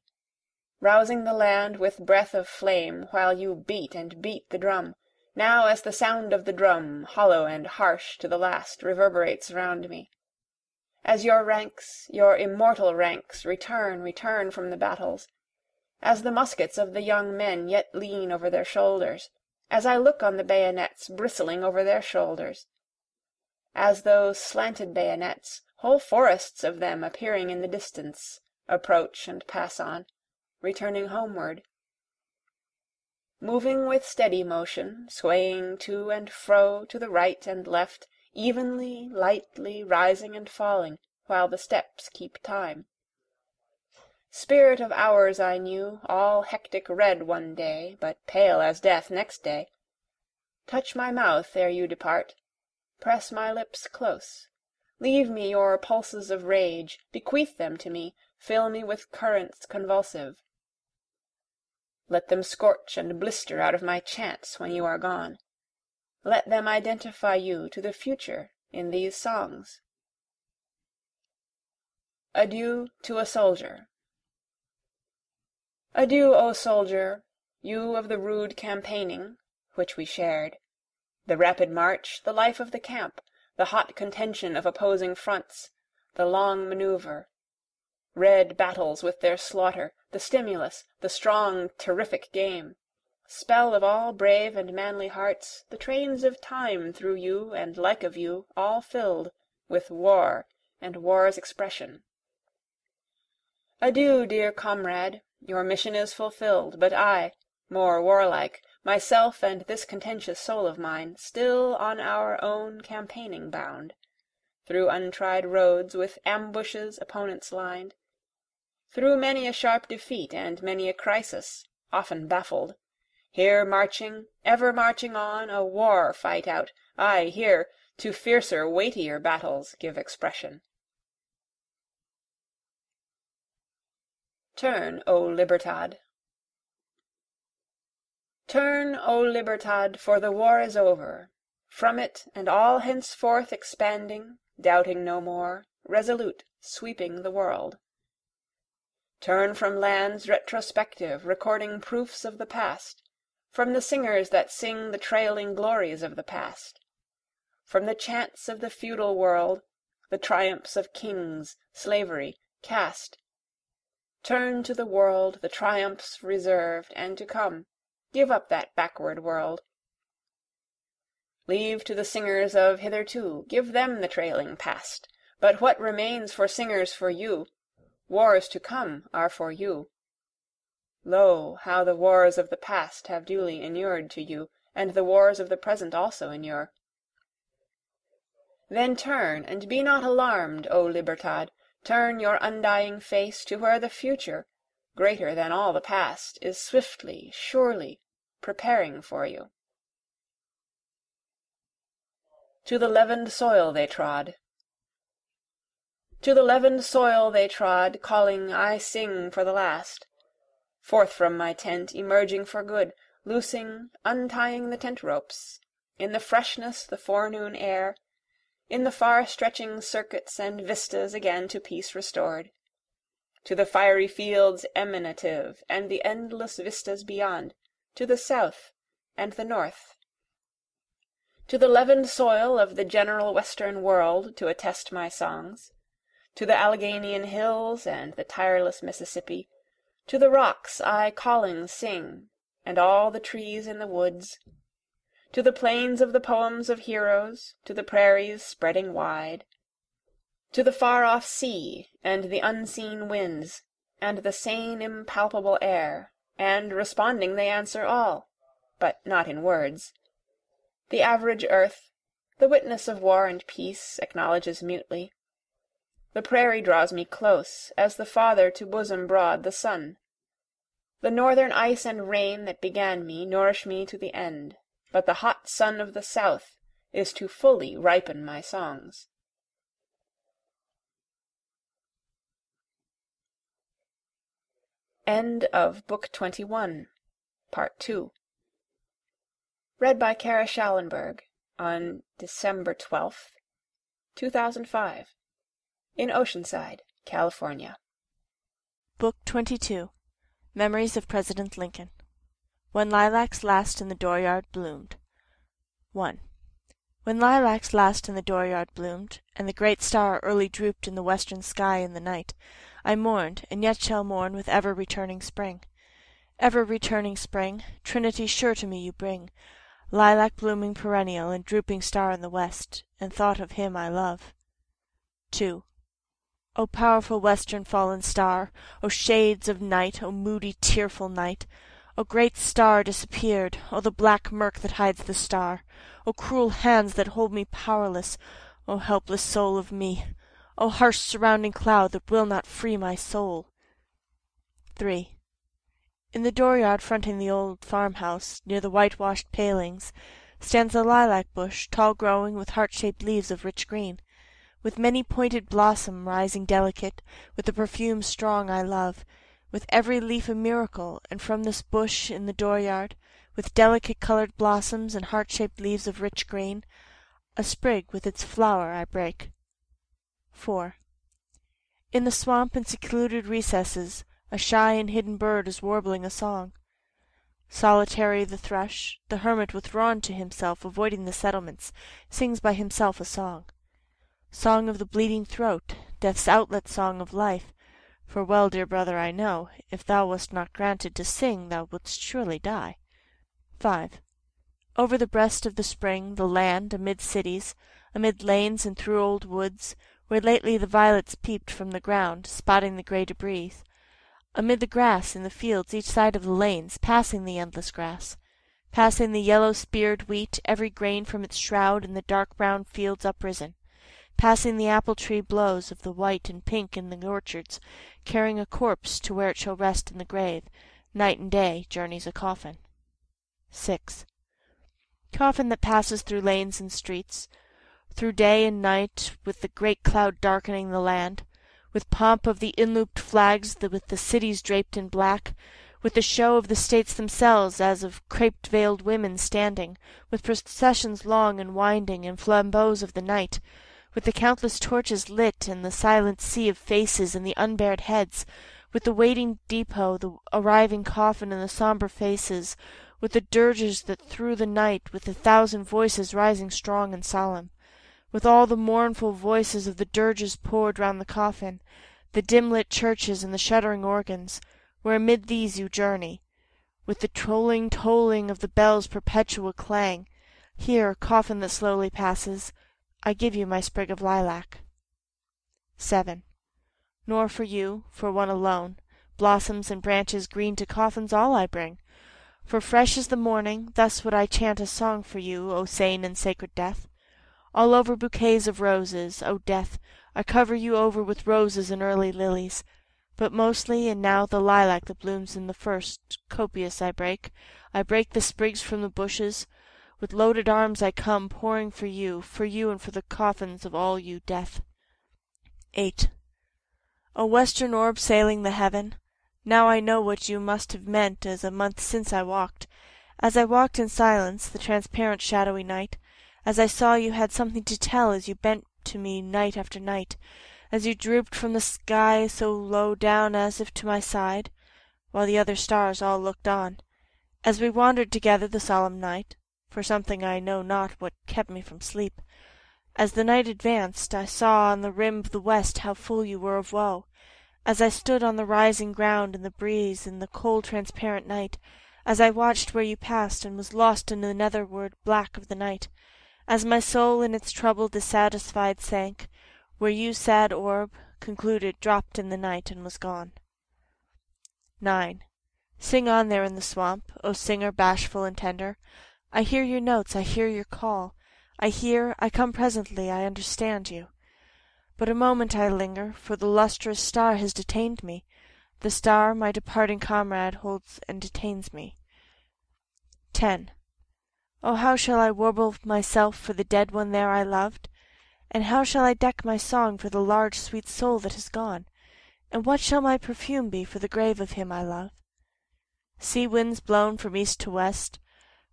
rousing the land with breath of flame while you beat and beat the drum, now as the sound of the drum, hollow and harsh to the last, reverberates round me. As your ranks, your immortal ranks, return from the battles, as the muskets of the young men yet lean over their shoulders, as I look on the bayonets bristling over their shoulders, as those slanted bayonets, whole forests of them appearing in the distance, approach and pass on, returning homeward, moving with steady motion, swaying to and fro to the right and left, evenly, lightly, rising and falling, while the steps keep time. Spirit of hours I knew, all hectic red one day, but pale as death next day. Touch my mouth ere you depart, press my lips close, leave me your pulses of rage, bequeath them to me, fill me with currents convulsive. Let them scorch and blister out of my chants when you are gone. Let them identify you to the future in these songs. Adieu to a Soldier. Adieu, O soldier, you of the rude campaigning, which we shared, the rapid march, the life of the camp, the hot contention of opposing fronts, the long maneuver, red battles with their slaughter, the stimulus, the strong terrific game, spell of all brave and manly hearts, the trains of time through you and like of you, all filled with war and war's expression. Adieu, dear comrade, your mission is fulfilled, but I, more warlike, myself and this contentious soul of mine, still on our own campaigning bound, through untried roads with ambushes opponents lined, through many a sharp defeat and many a crisis, often baffled, here marching, ever marching on, a war fight out, aye, here, to fiercer, weightier battles give expression. Turn, O Libertad. Turn, O Libertad, for the war is over, from it and all henceforth expanding, doubting no more, resolute, sweeping the world. Turn from lands retrospective, recording proofs of the past, from the singers that sing the trailing glories of the past, from the chants of the feudal world, the triumphs of kings, slavery, caste. Turn to the world the triumphs reserved and to come, give up that backward world. Leave to the singers of hitherto, give them the trailing past, but what remains for singers for you, wars to come are for you. Lo, how the wars of the past have duly inured to you, and the wars of the present also inure. Then turn, and be not alarmed, O Libertad, turn your undying face to where the future, greater than all the past, is swiftly, surely, preparing for you. To the leavened soil they trod. To the leavened soil they trod, calling, I sing for the last. Forth from my tent, emerging for good, loosing, untying the tent ropes, in the freshness, the forenoon air, in the far-stretching circuits and vistas again to peace restored, to the fiery fields emanative, and the endless vistas beyond, to the south and the north. To the leavened soil of the general western world to attest my songs, to the Alleghanian hills and the tireless Mississippi, to the rocks I calling sing, and all the trees in the woods, to the plains of the poems of heroes, to the prairies spreading wide, to the far-off sea and the unseen winds, and the sane impalpable air, and responding they answer all, but not in words. The average earth, the witness of war and peace, acknowledges mutely. The prairie draws me close, as the father to bosom broad the son. The northern ice and rain that began me nourish me to the end, but the hot sun of the south is to fully ripen my songs. End of Book 21, Part 2. Read by Shallenberg on December 12th, 2005, in Oceanside, California. Book 22. Memories of President Lincoln. When lilacs last in the dooryard bloomed. 1. When lilacs last in the dooryard bloomed, and the great star early drooped in the western sky in the night, I mourned, and yet shall mourn with ever-returning spring. Ever-returning spring, Trinity sure to me you bring, lilac blooming perennial and drooping star in the west, and thought of him I love. 2. O powerful western fallen star, O shades of night, O moody tearful night, O great star disappeared, O the black murk that hides the star, O cruel hands that hold me powerless, O helpless soul of me, O harsh surrounding cloud that will not free my soul. 3. In the dooryard fronting the old farmhouse, near the whitewashed palings, stands a lilac bush, tall growing with heart-shaped leaves of rich green, with many pointed blossom rising delicate, with the perfume strong I love, with every leaf a miracle, and from this bush in the dooryard, with delicate colored blossoms and heart-shaped leaves of rich green, a sprig with its flower I break. 4. In the swamp and secluded recesses, a shy and hidden bird is warbling a song. Solitary the thrush, the hermit withdrawn to himself, avoiding the settlements, sings by himself a song. Song of the bleeding throat, death's outlet song of life, for well, dear brother, I know, if thou wast not granted to sing, thou wouldst surely die. 5. Over the breast of the spring, the land, amid cities, amid lanes and through old woods, where lately the violets peeped from the ground, spotting the grey debris, amid the grass in the fields each side of the lanes, passing the endless grass, passing the yellow-speared wheat, every grain from its shroud in the dark brown fields uprisen, passing the apple-tree blows of the white and pink in the orchards, carrying a corpse to where it shall rest in the grave, night and day journeys a coffin. 6. Coffin that passes through lanes and streets, through day and night, with the great cloud darkening the land, with pomp of the inlooped flags, with the cities draped in black, with the show of the states themselves as of craped-veiled women standing, with processions long and winding, and flambeaux of the night, with the countless torches lit, and the silent sea of faces and the unbared heads, with the waiting depot, the arriving coffin, and the sombre faces, with the dirges that through the night, with 1,000 voices rising strong and solemn, with all the mournful voices of the dirges poured round the coffin, the dim-lit churches and the shuddering organs, where amid these you journey, with the tolling of the bells' perpetual clang, here, coffin that slowly passes, I give you my sprig of lilac. 7. Nor for you, for one alone, blossoms and branches green to coffins all I bring, for fresh as the morning, thus would I chant a song for you, O sane and sacred death. All over bouquets of roses, O death, I cover you over with roses and early lilies, but mostly and now the lilac that blooms in the first, copious I break the sprigs from the bushes, With loaded arms I come, pouring for you and for the coffins of all you, death. 8. O western orb sailing the heaven, now I know what you must have meant as a month since I walked in silence, the transparent shadowy night, as I saw you had something to tell as you bent to me night after night, as you drooped from the sky so low down as if to my side, while the other stars all looked on, as we wandered together the solemn night, for something I know not what kept me from sleep. As the night advanced, I saw on the rim of the west how full you were of woe, as I stood on the rising ground in the breeze in the cold transparent night, as I watched where you passed and was lost in the netherward black of the night, as my soul in its trouble dissatisfied sank, where you, sad orb, concluded, dropped in the night and was gone. 9. Sing on there in the swamp, O singer bashful and tender. I hear your notes, I hear your call. I come presently, I understand you. But a moment I linger, for the lustrous star has detained me. The star, my departing comrade, holds and detains me. 10. Oh, how shall I warble myself for the dead one there I loved? And how shall I deck my song for the large sweet soul that is gone? And what shall my perfume be for the grave of him I love? Sea winds blown from east to west,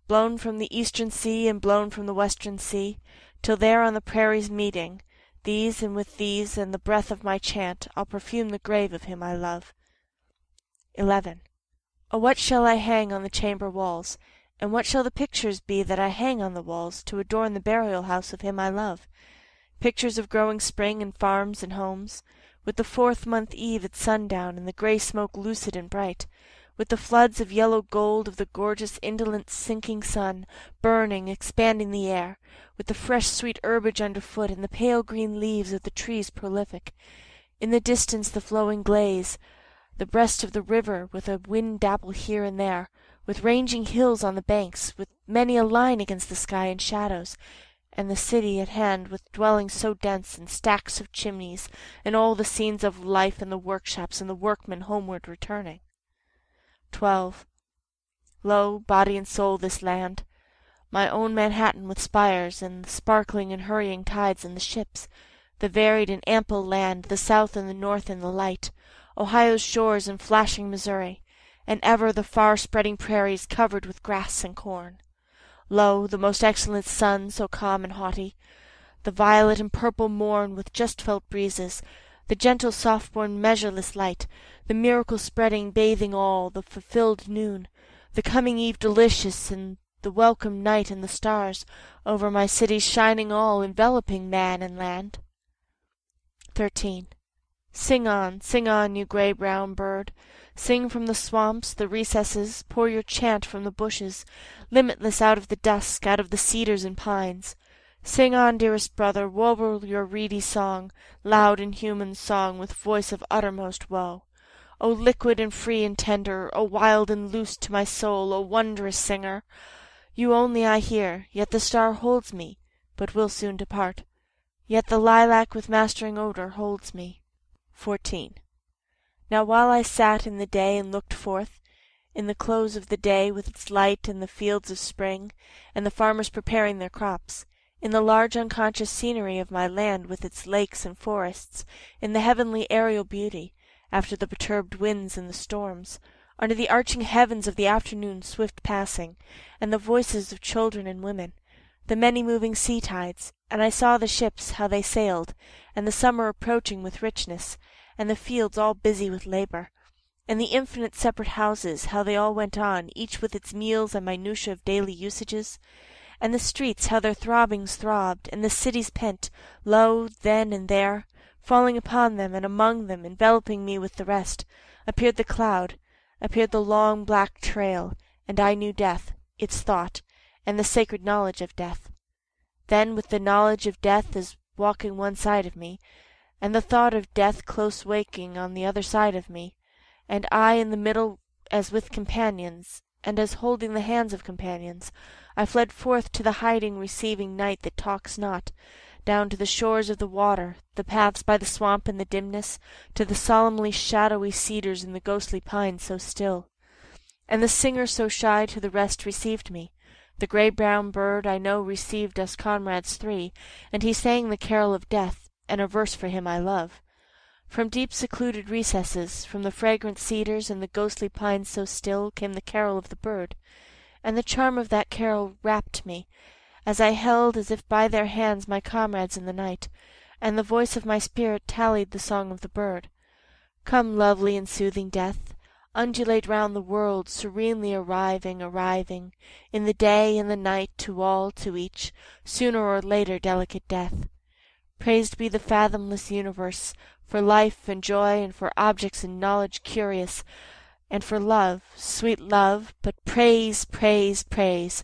blown from the eastern sea and blown from the western sea, till there on the prairies meeting, these and with these and the breath of my chant, I'll perfume the grave of him I love. 11. Oh, what shall I hang on the chamber walls, and what shall the pictures be that I hang on the walls to adorn the burial house of him I love? Pictures of growing spring and farms and homes, with the 4th month eve at sundown and the grey smoke lucid and bright, with the floods of yellow gold of the gorgeous indolent sinking sun, burning, expanding the air, with the fresh sweet herbage underfoot and the pale green leaves of the trees prolific. In the distance the flowing glades, the breast of the river with a wind dapple here and there, with ranging hills on the banks, with many a line against the sky in shadows, and the city at hand with dwellings so dense and stacks of chimneys, and all the scenes of life in the workshops and the workmen homeward returning. 12. Lo, body and soul this land, my own Manhattan with spires, and the sparkling and hurrying tides and the ships, the varied and ample land, the south and the north in the light, Ohio's shores and flashing Missouri, and ever the far-spreading prairies covered with grass and corn. Lo, the most excellent sun, so calm and haughty, the violet and purple morn with just-felt breezes, the gentle soft-born measureless light, the miracle-spreading bathing all, the fulfilled noon, the coming eve delicious, and the welcome night and the stars, over my cities shining all, enveloping man and land. 13. Sing on, you grey-brown bird. Sing from the swamps, the recesses, pour your chant from the bushes, limitless out of the dusk, out of the cedars and pines. Sing on, dearest brother, warble your reedy song, loud and human song, with voice of uttermost woe. O liquid and free and tender, O wild and loose to my soul, O wondrous singer! You only I hear, yet the star holds me, but will soon depart. Yet the lilac with mastering odor holds me. 14. Now while I sat in the day and looked forth, in the close of the day with its light and the fields of spring, and the farmers preparing their crops, in the large unconscious scenery of my land with its lakes and forests, in the heavenly aerial beauty, after the perturbed winds and the storms, under the arching heavens of the afternoon swift passing, and the voices of children and women, the many moving sea tides, and I saw the ships how they sailed, and the summer approaching with richness, and the fields all busy with labour, and the infinite separate houses how they all went on, each with its meals and minutiae of daily usages, and the streets how their throbbings throbbed, and the cities pent, lo, then and there, falling upon them and among them, enveloping me with the rest, appeared the cloud, appeared the long black trail, and I knew death, its thought, and the sacred knowledge of death. Then with the knowledge of death as walking one side of me, and the thought of death close waking on the other side of me, and I in the middle as with companions, and as holding the hands of companions, I fled forth to the hiding receiving night that talks not, down to the shores of the water, the paths by the swamp in the dimness, to the solemnly shadowy cedars and the ghostly pines so still. And the singer so shy to the rest received me, The grey-brown bird I know received us comrades three, and he sang the carol of death, and a verse for him I love. From deep secluded recesses, from the fragrant cedars and the ghostly pines so still, came the carol of the bird, and the charm of that carol rapt me, as I held as if by their hands my comrades in the night, and the voice of my spirit tallied the song of the bird. Come, lovely and soothing death, undulate round the world, serenely arriving, in the day and the night, to all, to each, sooner or later delicate death. Praised be the fathomless universe, for life and joy, and for objects and knowledge curious, and for love, sweet love, but praise, praise, praise,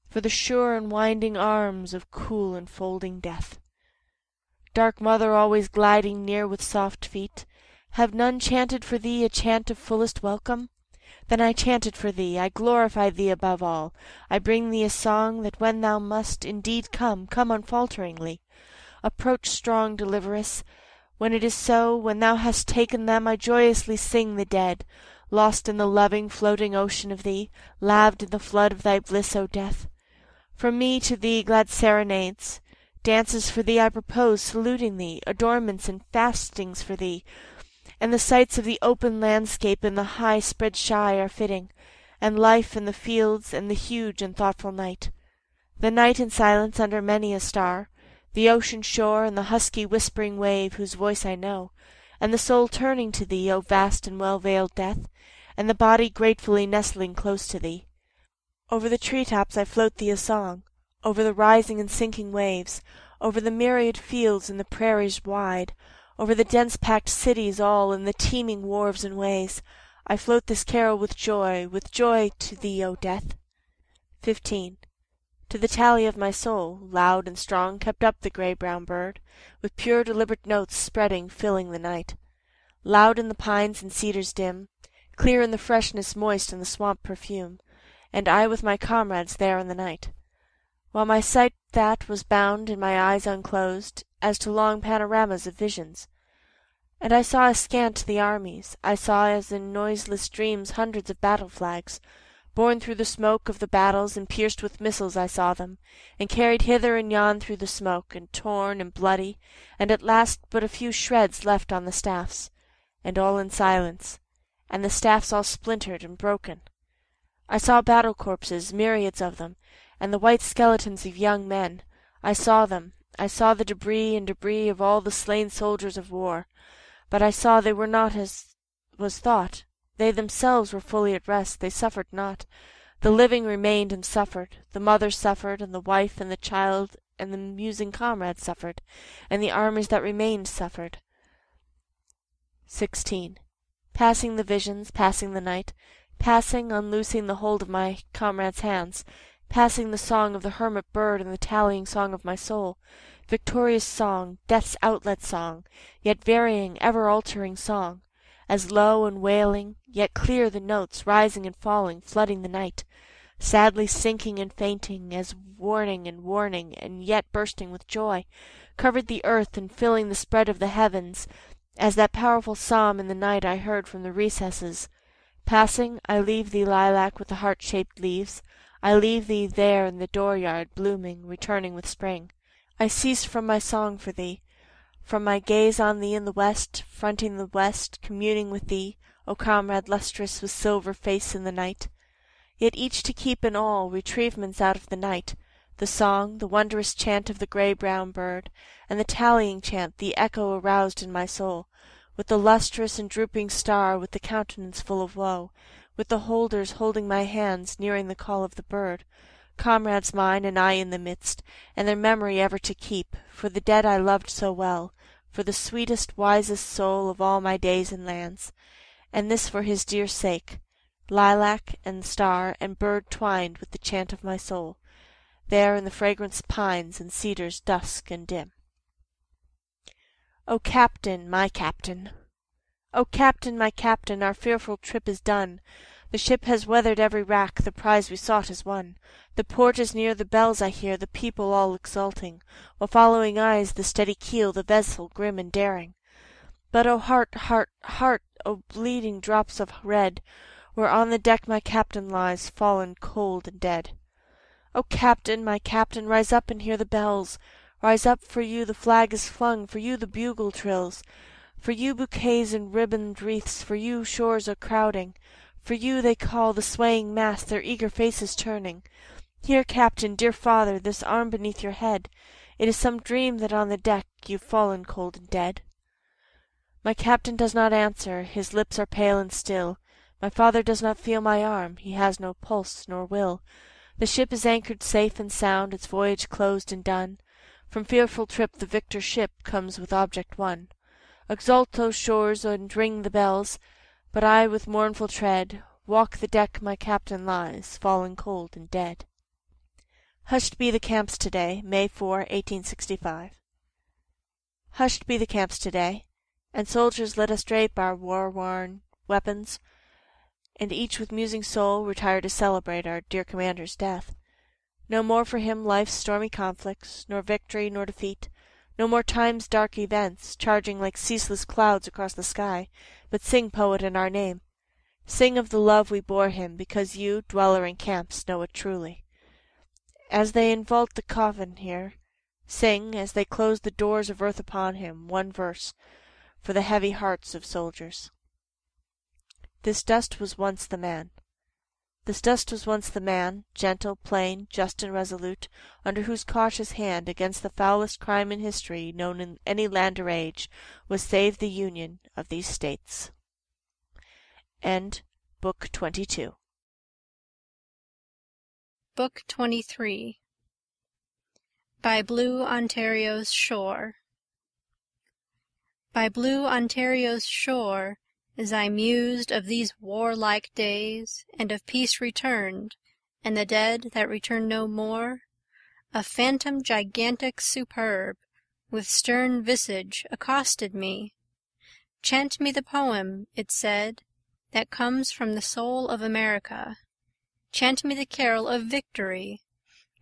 for the sure and winding arms of cool enfolding death. Dark mother always gliding near with soft feet, have none chanted for thee a chant of fullest welcome? Then I chant it for thee, I glorify thee above all, I bring thee a song that when thou must indeed come unfalteringly. Approach, strong deliveress. When it is so, when thou hast taken them, I joyously sing the dead, lost in the loving, floating ocean of thee, laved in the flood of thy bliss, O death. From me to thee glad serenades, dances for thee I propose, saluting thee, adornments and fastings for thee, and the sights of the open landscape and the high spread sky are fitting, and life in the fields and the huge and thoughtful night. The night in silence under many a star, the ocean shore and the husky whispering wave whose voice I know, and the soul turning to thee, O vast and well-veiled death, and the body gratefully nestling close to thee. Over the tree-tops I float thee a song, over the rising and sinking waves, over the myriad fields and the prairies wide, over the dense-packed cities all and the teeming wharves and ways, I float this carol with joy to thee, O death. 15. To the tally of my soul, loud and strong, kept up the grey-brown bird, with pure deliberate notes spreading, filling the night. Loud in the pines and cedars dim, clear in the freshness moist in the swamp perfume, and I with my comrades there in the night. While my sight that was bound and my eyes unclosed, as to long panoramas of visions. And I saw askant the armies, I saw as in noiseless dreams hundreds of battle flags, borne through the smoke of the battles, and pierced with missiles I saw them, and carried hither and yon through the smoke, and torn and bloody, and at last but a few shreds left on the staffs, and all in silence, and the staffs all splintered and broken. I saw battle corpses, myriads of them, and the white skeletons of young men. I saw them, I saw the debris of all the slain soldiers of war, but I saw they were not as was thought. They themselves were fully at rest, they suffered not. The living remained and suffered, the mother suffered, and the wife and the child and the musing comrade suffered, and the armies that remained suffered. 16. Passing the visions, passing the night, passing, unloosing the hold of my comrade's hands, passing the song of the hermit bird and the tallying song of my soul, victorious song, death's outlet song, yet varying, ever-altering song, as low and wailing, yet clear the notes, rising and falling, flooding the night, sadly sinking and fainting, as warning, and yet bursting with joy, covered the earth and filling the spread of the heavens, as that powerful psalm in the night I heard from the recesses. Passing, I leave thee, lilac with the heart-shaped leaves, I leave thee there in the dooryard, blooming, returning with spring. I cease from my song for thee, from my gaze on thee in the west, fronting the west, communing with thee, O comrade lustrous with silver face in the night. Yet each to keep in all retrievements out of the night, the song, the wondrous chant of the grey-brown bird, and the tallying chant, the echo aroused in my soul, with the lustrous and drooping star, with the countenance full of woe, with the holders holding my hands, nearing the call of the bird, comrades mine and I in the midst, and their memory ever to keep, for the dead I loved so well, for the sweetest, wisest soul of all my days and lands, and this for his dear sake, lilac and star and bird twined with the chant of my soul, there in the fragrant pines and cedars dusk and dim. O Captain, my Captain! O Captain, my Captain, our fearful trip is done. The ship has weathered every rack, the prize we sought is won. The port is near, the bells I hear, the people all exulting, while following eyes the steady keel, the vessel grim and daring. But O heart, heart, heart, O bleeding drops of red, where on the deck my captain lies, fallen cold and dead. O Captain, my Captain, rise up and hear the bells. Rise up, for you the flag is flung, for you the bugle trills. For you bouquets and ribboned wreaths, for you shores are crowding. For you they call, the swaying mass, their eager faces turning. Here, Captain, dear father, this arm beneath your head. It is some dream that on the deck you've fallen cold and dead. My Captain does not answer, his lips are pale and still. My father does not feel my arm, he has no pulse nor will. The ship is anchored safe and sound, its voyage closed and done. From fearful trip the victor ship comes with object won. Exult, O shores, and ring the bells, but I with mournful tread walk the deck my Captain lies, fallen cold and dead. Hushed be the camps today, May 4, 1865. Hushed be the camps today, and soldiers let us drape our war-worn weapons, and each with musing soul retire to celebrate our dear commander's death. No more for him life's stormy conflicts, nor victory nor defeat, no more time's dark events, charging like ceaseless clouds across the sky, but sing, poet, in our name. Sing of the love we bore him, because you, dweller in camps, know it truly. As they invault the coffin here, sing, as they close the doors of earth upon him, one verse, for the heavy hearts of soldiers. This dust was once the man. This dust was once the man, gentle, plain, just and resolute, under whose cautious hand, against the foulest crime in history known in any land or age, was saved the union of these states. End Book 22. Book 23. By Blue Ontario's Shore. By blue Ontario's shore, as I mused of these warlike days, and of peace returned, and the dead that return no more, a phantom gigantic superb, with stern visage, accosted me. Chant me the poem, it said, that comes from the soul of America. Chant me the carol of victory,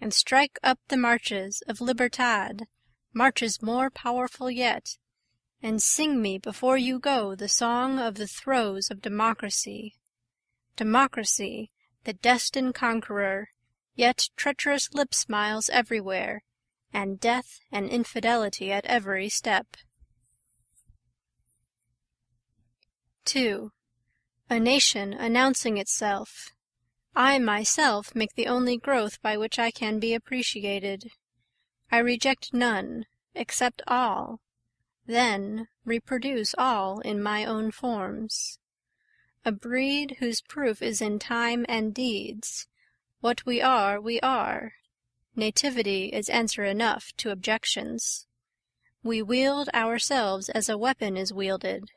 and strike up the marches of Libertad, marches more powerful yet, and sing me before you go the song of the throes of democracy. Democracy, the destined conqueror, yet treacherous lip smiles everywhere, and death and infidelity at every step. 2. A nation announcing itself. I myself make the only growth by which I can be appreciated. I reject none, accept all, then reproduce all in my own forms. A breed whose proof is in time and deeds. What we are, we are. Nativity is answer enough to objections. We wield ourselves as a weapon is wielded.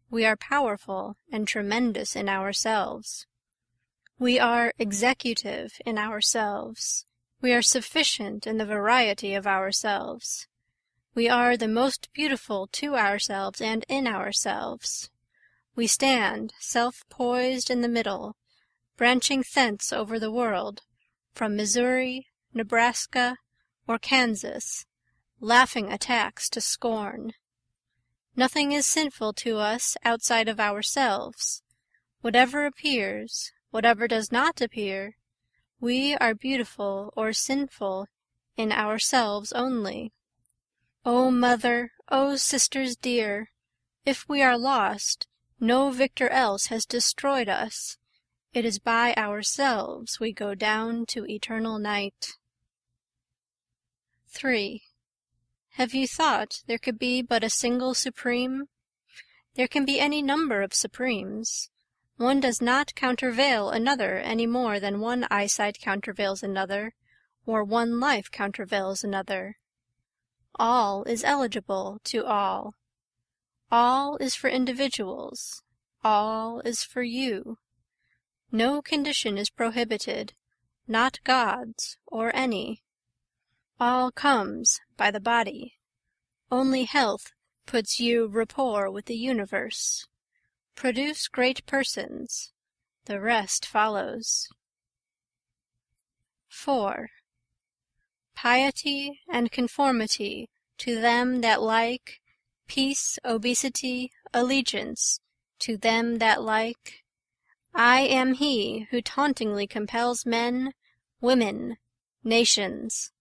We are powerful and tremendous in ourselves. We are executive in ourselves. We are sufficient in the variety of ourselves. We are the most beautiful to ourselves and in ourselves. We stand, self-poised in the middle, branching thence over the world, from Missouri, Nebraska, or Kansas, laughing attacks to scorn. Nothing is sinful to us outside of ourselves. Whatever appears, whatever does not appear, we are beautiful or sinful in ourselves only. O mother, O sisters dear, if we are lost, no victor else has destroyed us. It is by ourselves we go down to eternal night. 3. Have you thought there could be but a single supreme? There can be any number of supremes. One does not countervail another any more than one eyesight countervails another, or one life countervails another. All is eligible to all. All is for individuals. All is for you. No condition is prohibited, not God's or any. All comes by the body. Only health puts you rapport with the universe. Produce great persons. The rest follows. 4. Piety and conformity to them that like, peace, obesity, allegiance to them that like. I am he who tauntingly compels men, women, nations,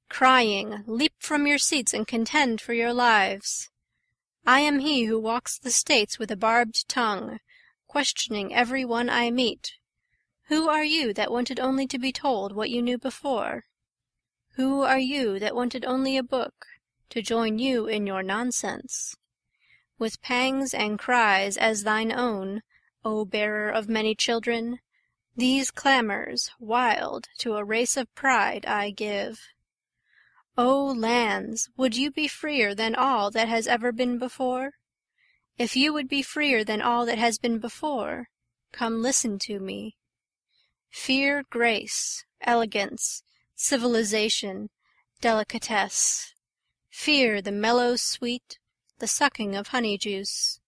crying, leap from your seats and contend for your lives. I am he who walks the states with a barbed tongue, questioning every one I meet. Who are you that wanted only to be told what you knew before? Who are you that wanted only a book to join you in your nonsense? With pangs and cries as thine own, O bearer of many children, these clamours wild to a race of pride I give. O lands, would you be freer than all that has ever been before? If you would be freer than all that has been before, come listen to me. Fear grace, elegance, civilization, delicatesse. Fear the mellow sweet, the sucking of honey juice.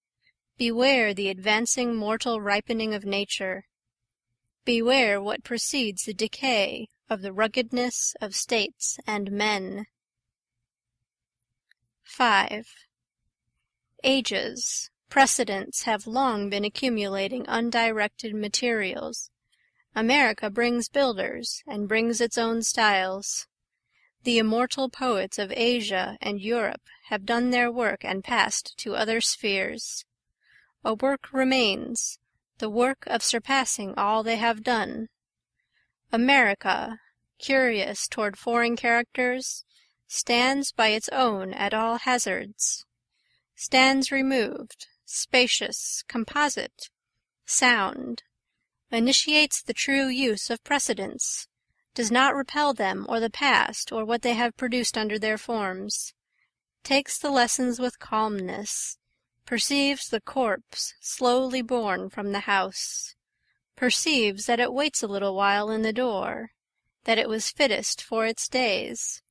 Beware the advancing mortal ripening of nature. Beware what precedes the decay of the ruggedness of states and men. 5. Ages, precedents have long been accumulating undirected materials. America brings builders, and brings its own styles. The immortal poets of Asia and Europe have done their work and passed to other spheres. A work remains, the work of surpassing all they have done. America, curious toward foreign characters, stands by its own at all hazards. Stands removed, spacious, composite, sound, initiates the true use of precedents, does not repel them or the past or what they have produced under their forms, takes the lessons with calmness, perceives the corpse slowly borne from the house, perceives that it waits a little while in the door, that it was fittest for its days,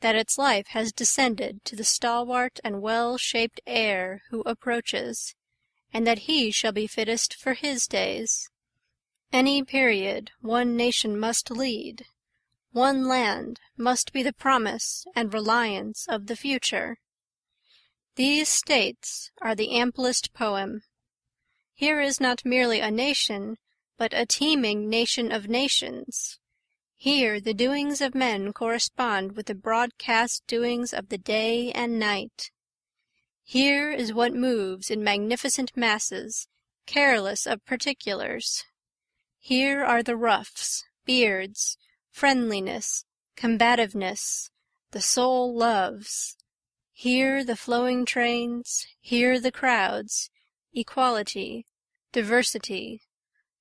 that its life has descended to the stalwart and well-shaped heir who approaches, and that he shall be fittest for his days. Any period one nation must lead, one land must be the promise and reliance of the future. These states are the amplest poem. Here is not merely a nation, but a teeming nation of nations. Here the doings of men correspond with the broadcast doings of the day and night. Here is what moves in magnificent masses, careless of particulars. Here are the ruffs, beards, friendliness, combativeness, the soul loves. Here the flowing trains, here the crowds, equality, diversity,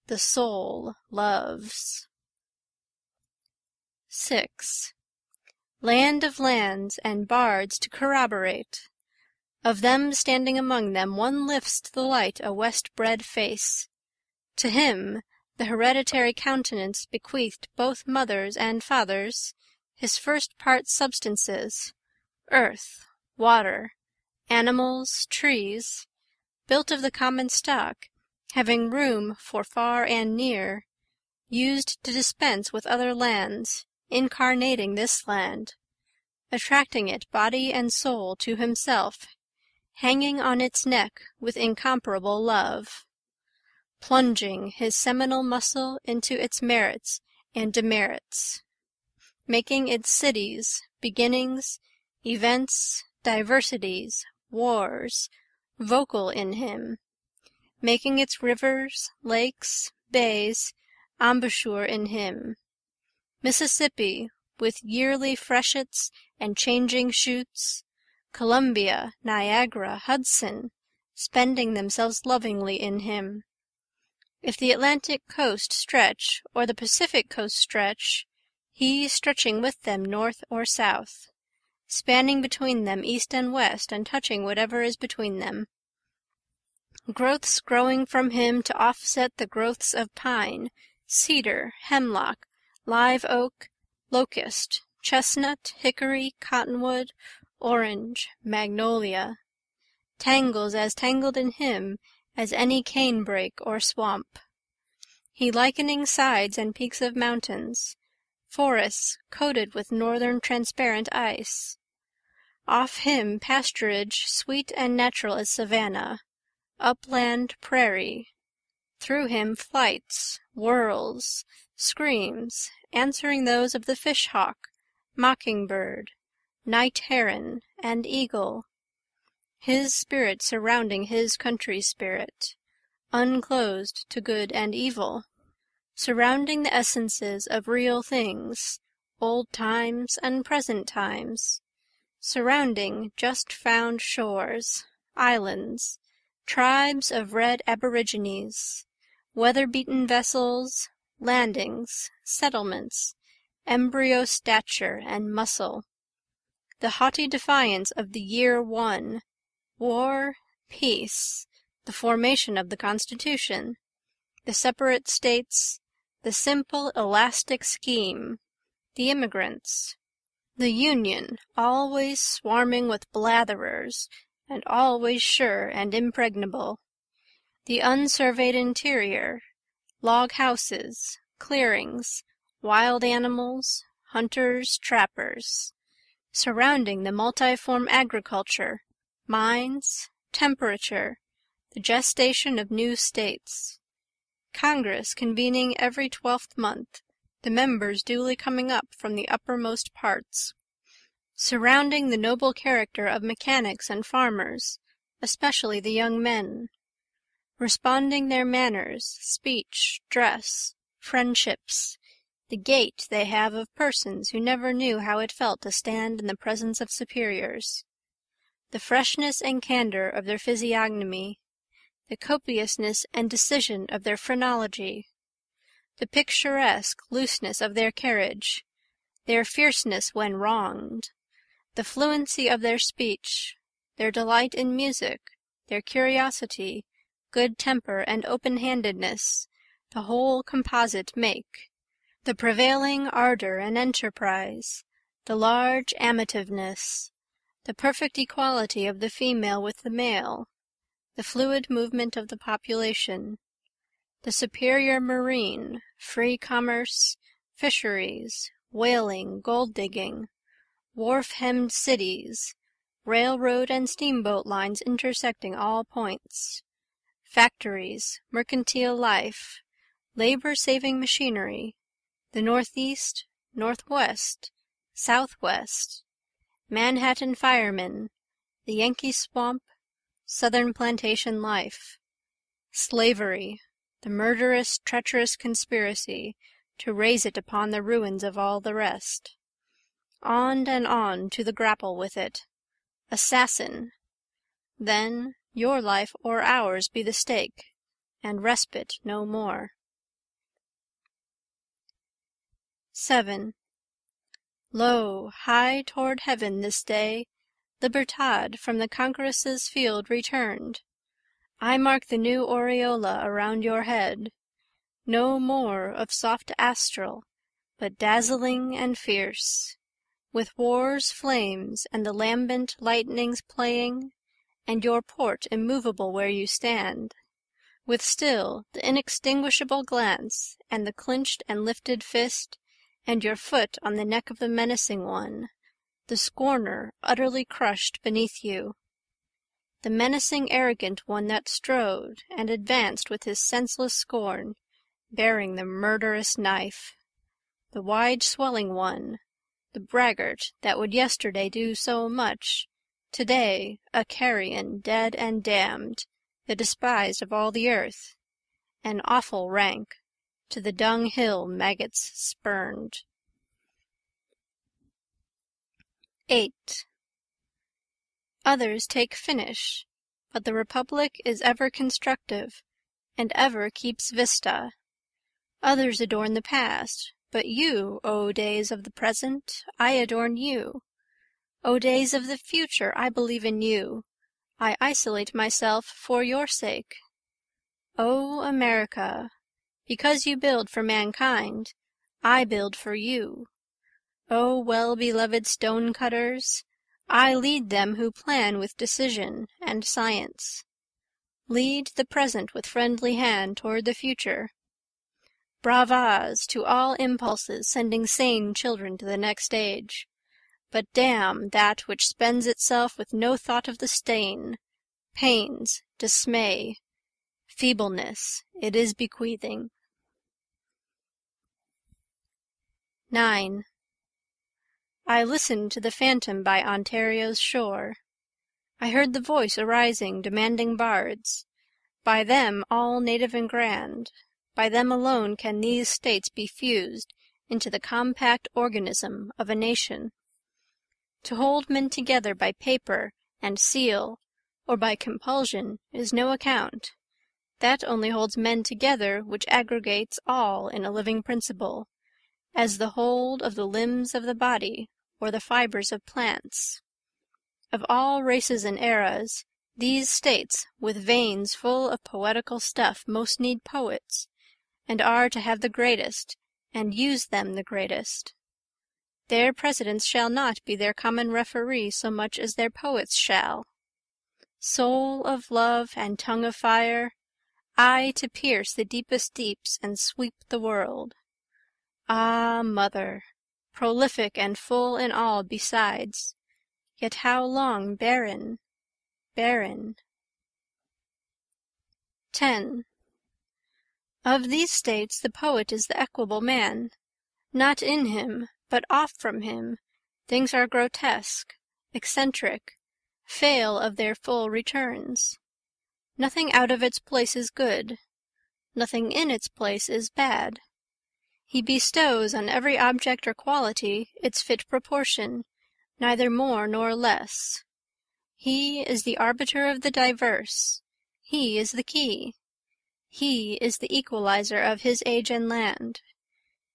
the soul loves. 6. Land of lands and bards to corroborate. Of them standing among them one lifts to the light a west-bred face. To him the hereditary countenance bequeathed both mothers and fathers, his first part substances, earth, water, animals, trees, built of the common stock, having room for far and near, used to dispense with other lands, incarnating this land, attracting it body and soul to himself, hanging on its neck with incomparable love, plunging his seminal muscle into its merits and demerits, making its cities, beginnings, events, diversities, wars, vocal in him, making its rivers, lakes, bays, embouchure in him, Mississippi, with yearly freshets and changing shoots, Columbia, Niagara, Hudson, spending themselves lovingly in him. If the Atlantic coast stretch, or the Pacific coast stretch, he stretching with them north or south, spanning between them east and west, and touching whatever is between them. Growths growing from him to offset the growths of pine, cedar, hemlock, live oak, locust, chestnut, hickory, cottonwood, orange, magnolia, tangles as tangled in him as any canebrake or swamp. He likening sides and peaks of mountains, forests coated with northern transparent ice. Off him pasturage sweet and natural as savanna, upland prairie, Through him flights, whirls, screams, answering those of the fish-hawk, mocking-bird, night heron, and eagle. His spirit surrounding his country's spirit, unclosed to good and evil, surrounding the essences of real things, old times and present times, surrounding just-found shores, islands, tribes of red aborigines, weather-beaten vessels, landings, settlements, embryo stature and muscle, the haughty defiance of the year one, war, peace, the formation of the Constitution, the separate states, the simple elastic scheme, the immigrants, the Union always swarming with blatherers and always sure and impregnable, the unsurveyed interior, log houses, clearings, wild animals, hunters, trappers, surrounding the multiform agriculture, mines, temperature, the gestation of new states, Congress convening every 12th month, the members duly coming up from the uppermost parts, surrounding the noble character of mechanics and farmers, especially the young men, responding their manners, speech, dress, friendships, the gait they have of persons who never knew how it felt to stand in the presence of superiors, the freshness and candor of their physiognomy, the copiousness and decision of their phrenology, the picturesque looseness of their carriage, their fierceness when wronged, the fluency of their speech, their delight in music, their curiosity, good temper and open-handedness, the whole composite make, the prevailing ardor and enterprise, the large amativeness, the perfect equality of the female with the male, the fluid movement of the population, the superior marine, free commerce, fisheries, whaling, gold-digging, wharf-hemmed cities, railroad and steamboat lines intersecting all points, factories, mercantile life, labor-saving machinery, the northeast, northwest, southwest, Manhattan firemen, the Yankee swamp, southern plantation life, slavery, the murderous, treacherous conspiracy to raise it upon the ruins of all the rest. On and on to the grapple with it. Assassin! Then your life or ours be the stake, and respite no more. 7. Lo, high toward heaven this day, Libertad from the conqueress's field returned. I mark the new aureola around your head, no more of soft astral, but dazzling and fierce, with war's flames and the lambent lightnings playing, and your port immovable where you stand, with still the inextinguishable glance and the clinched and lifted fist, and your foot on the neck of the menacing one, the scorner utterly crushed beneath you. The menacing arrogant one that strode and advanced with his senseless scorn, bearing the murderous knife. The wide swelling one, the braggart that would yesterday do so much, today a carrion dead and damned, the despised of all the earth, an awful rank, to the dunghill maggots spurned. 8. Others take finish, but the Republic is ever constructive, and ever keeps vista. Others adorn the past, but you, O days of the present, I adorn you. O days of the future, I believe in you. I isolate myself for your sake. O America, because you build for mankind, I build for you. O well-beloved stone-cutters, I lead them who plan with decision and science. Lead the present with friendly hand toward the future. Bravas to all impulses sending sane children to the next age. But damn that which spends itself with no thought of the stain, pains, dismay, feebleness it is bequeathing. 9. I listened to the phantom by Ontario's shore. I heard the voice arising demanding bards. By them all native and grand, by them alone can these states be fused into the compact organism of a nation. To hold men together by paper and seal, or by compulsion, is no account. That only holds men together which aggregates all in a living principle, as the hold of the limbs of the body, or the fibers of plants. Of all races and eras, these states, with veins full of poetical stuff, most need poets, and are to have the greatest, and use them the greatest. Their presidents shall not be their common referee so much as their poets shall. Soul of love and tongue of fire, eye to pierce the deepest deeps and sweep the world. Ah, mother, prolific and full in all besides, yet how long barren, barren. 10. Of these states the poet is the equable man. Not in him, but off from him, things are grotesque, eccentric, fail of their full returns. Nothing out of its place is good, nothing in its place is bad. He bestows on every object or quality its fit proportion, neither more nor less. He is the arbiter of the diverse, he is the key. He is the equalizer of his age and land.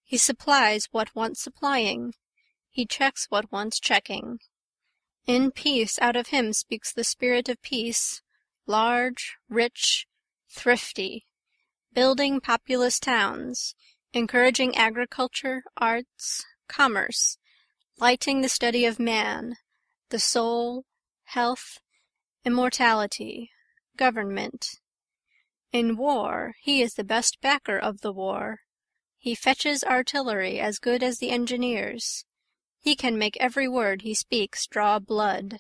He supplies what wants supplying, he checks what wants checking. In peace out of him speaks the spirit of peace, large, rich, thrifty, building populous towns, encouraging agriculture, arts, commerce, lighting the study of man, the soul, health, immortality, government. In war he is the best backer of the war. He fetches artillery as good as the engineers. He can make every word he speaks draw blood.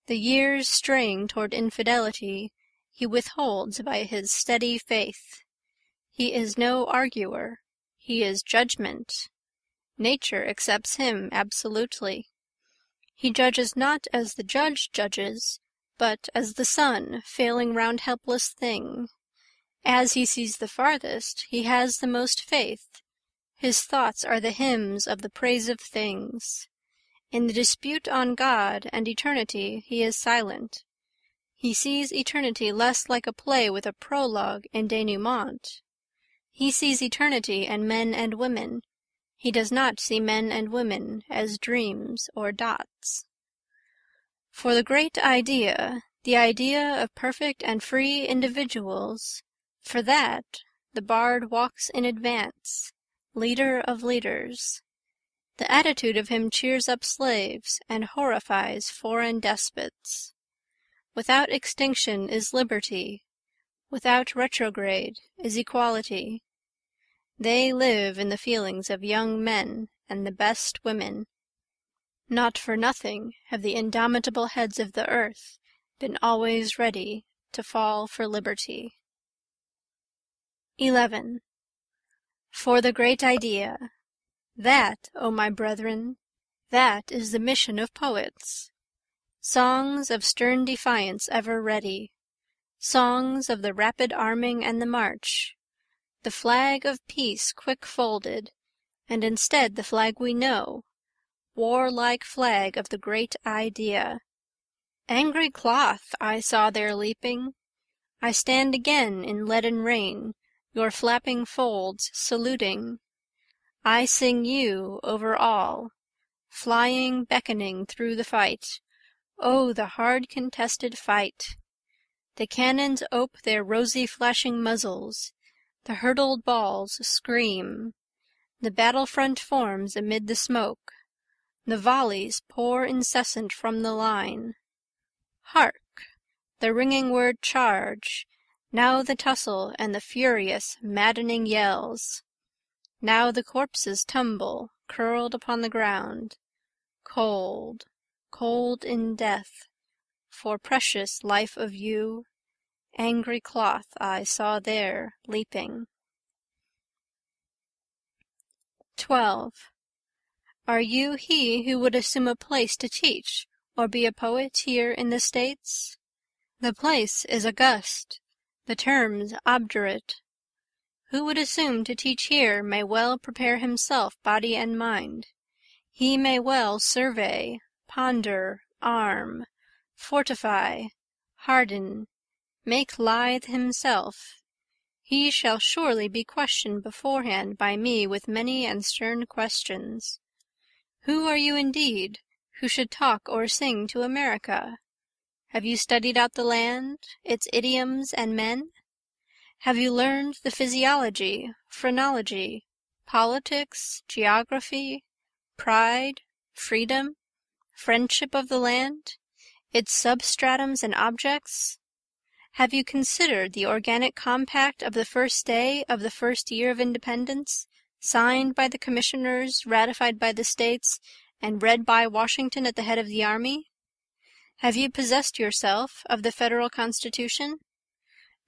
The years straying toward infidelity he withholds by his steady faith. He is no arguer, he is judgment. Nature accepts him absolutely. He judges not as the judge judges, but as the sun failing round helpless thing. As he sees the farthest, he has the most faith. His thoughts are the hymns of the praise of things. In the dispute on God and eternity he is silent. He sees eternity less like a play with a prologue and denouement. He sees eternity and men and women. He does not see men and women as dreams or dots. For the great idea, the idea of perfect and free individuals, for that the bard walks in advance, leader of leaders. The attitude of him cheers up slaves and horrifies foreign despots. Without extinction is liberty, without retrograde is equality. They live in the feelings of young men and the best women. Not for nothing have the indomitable heads of the earth been always ready to fall for liberty. 11. For the great idea. That, O my brethren, that is the mission of poets. Songs of stern defiance ever ready, songs of the rapid arming and the march, the flag of peace quick folded, and instead the flag we know, warlike flag of the great idea. Angry cloth I saw there leaping. I stand again in leaden rain, your flapping folds saluting. I sing you over all, flying, beckoning through the fight. Oh, the hard contested fight! The cannons ope their rosy flashing muzzles, the hurtled balls scream, the battle-front forms amid the smoke, the volleys pour incessant from the line. Hark! The ringing word charge, now the tussle and the furious, maddening yells. Now the corpses tumble, curled upon the ground, cold, cold in death, for precious life of you angry cloth I saw there leaping. 12. Are you he who would assume a place to teach or be a poet here in the States? The place is august, the terms obdurate. Who would assume to teach here may well prepare himself body and mind. He may well survey, ponder, arm, fortify, harden, make lithe himself. He shall surely be questioned beforehand by me with many and stern questions. Who are you indeed, who should talk or sing to America? Have you studied out the land, its idioms and men? Have you learned the physiology, phrenology, politics, geography, pride, freedom, friendship of the land, its substratums and objects? Have you considered the organic compact of the first day of the first year of independence, signed by the commissioners, ratified by the states, and read by Washington at the head of the army? Have you possessed yourself of the federal Constitution?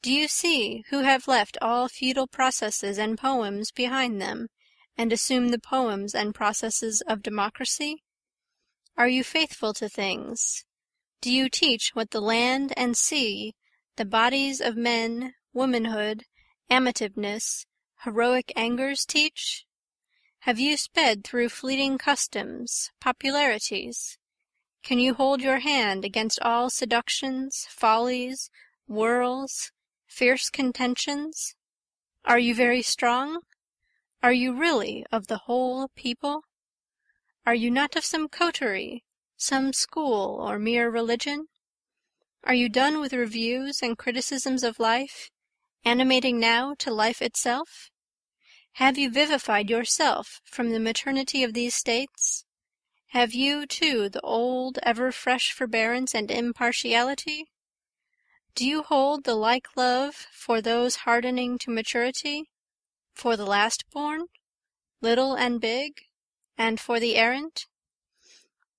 Do you see who have left all feudal processes and poems behind them, and assume the poems and processes of democracy? Are you faithful to things? Do you teach what the land and sea, the bodies of men, womanhood, amativeness, heroic angers teach? Have you sped through fleeting customs, popularities? Can you hold your hand against all seductions, follies, whirls, fierce contentions? Are you very strong? Are you really of the whole people? Are you not of some coterie, some school or mere religion? Are you done with reviews and criticisms of life, animating now to life itself? Have you vivified yourself from the maternity of these states? Have you, too, the old, ever-fresh forbearance and impartiality? Do you hold the like love for those hardening to maturity, for the last-born, little and big, and for the errant?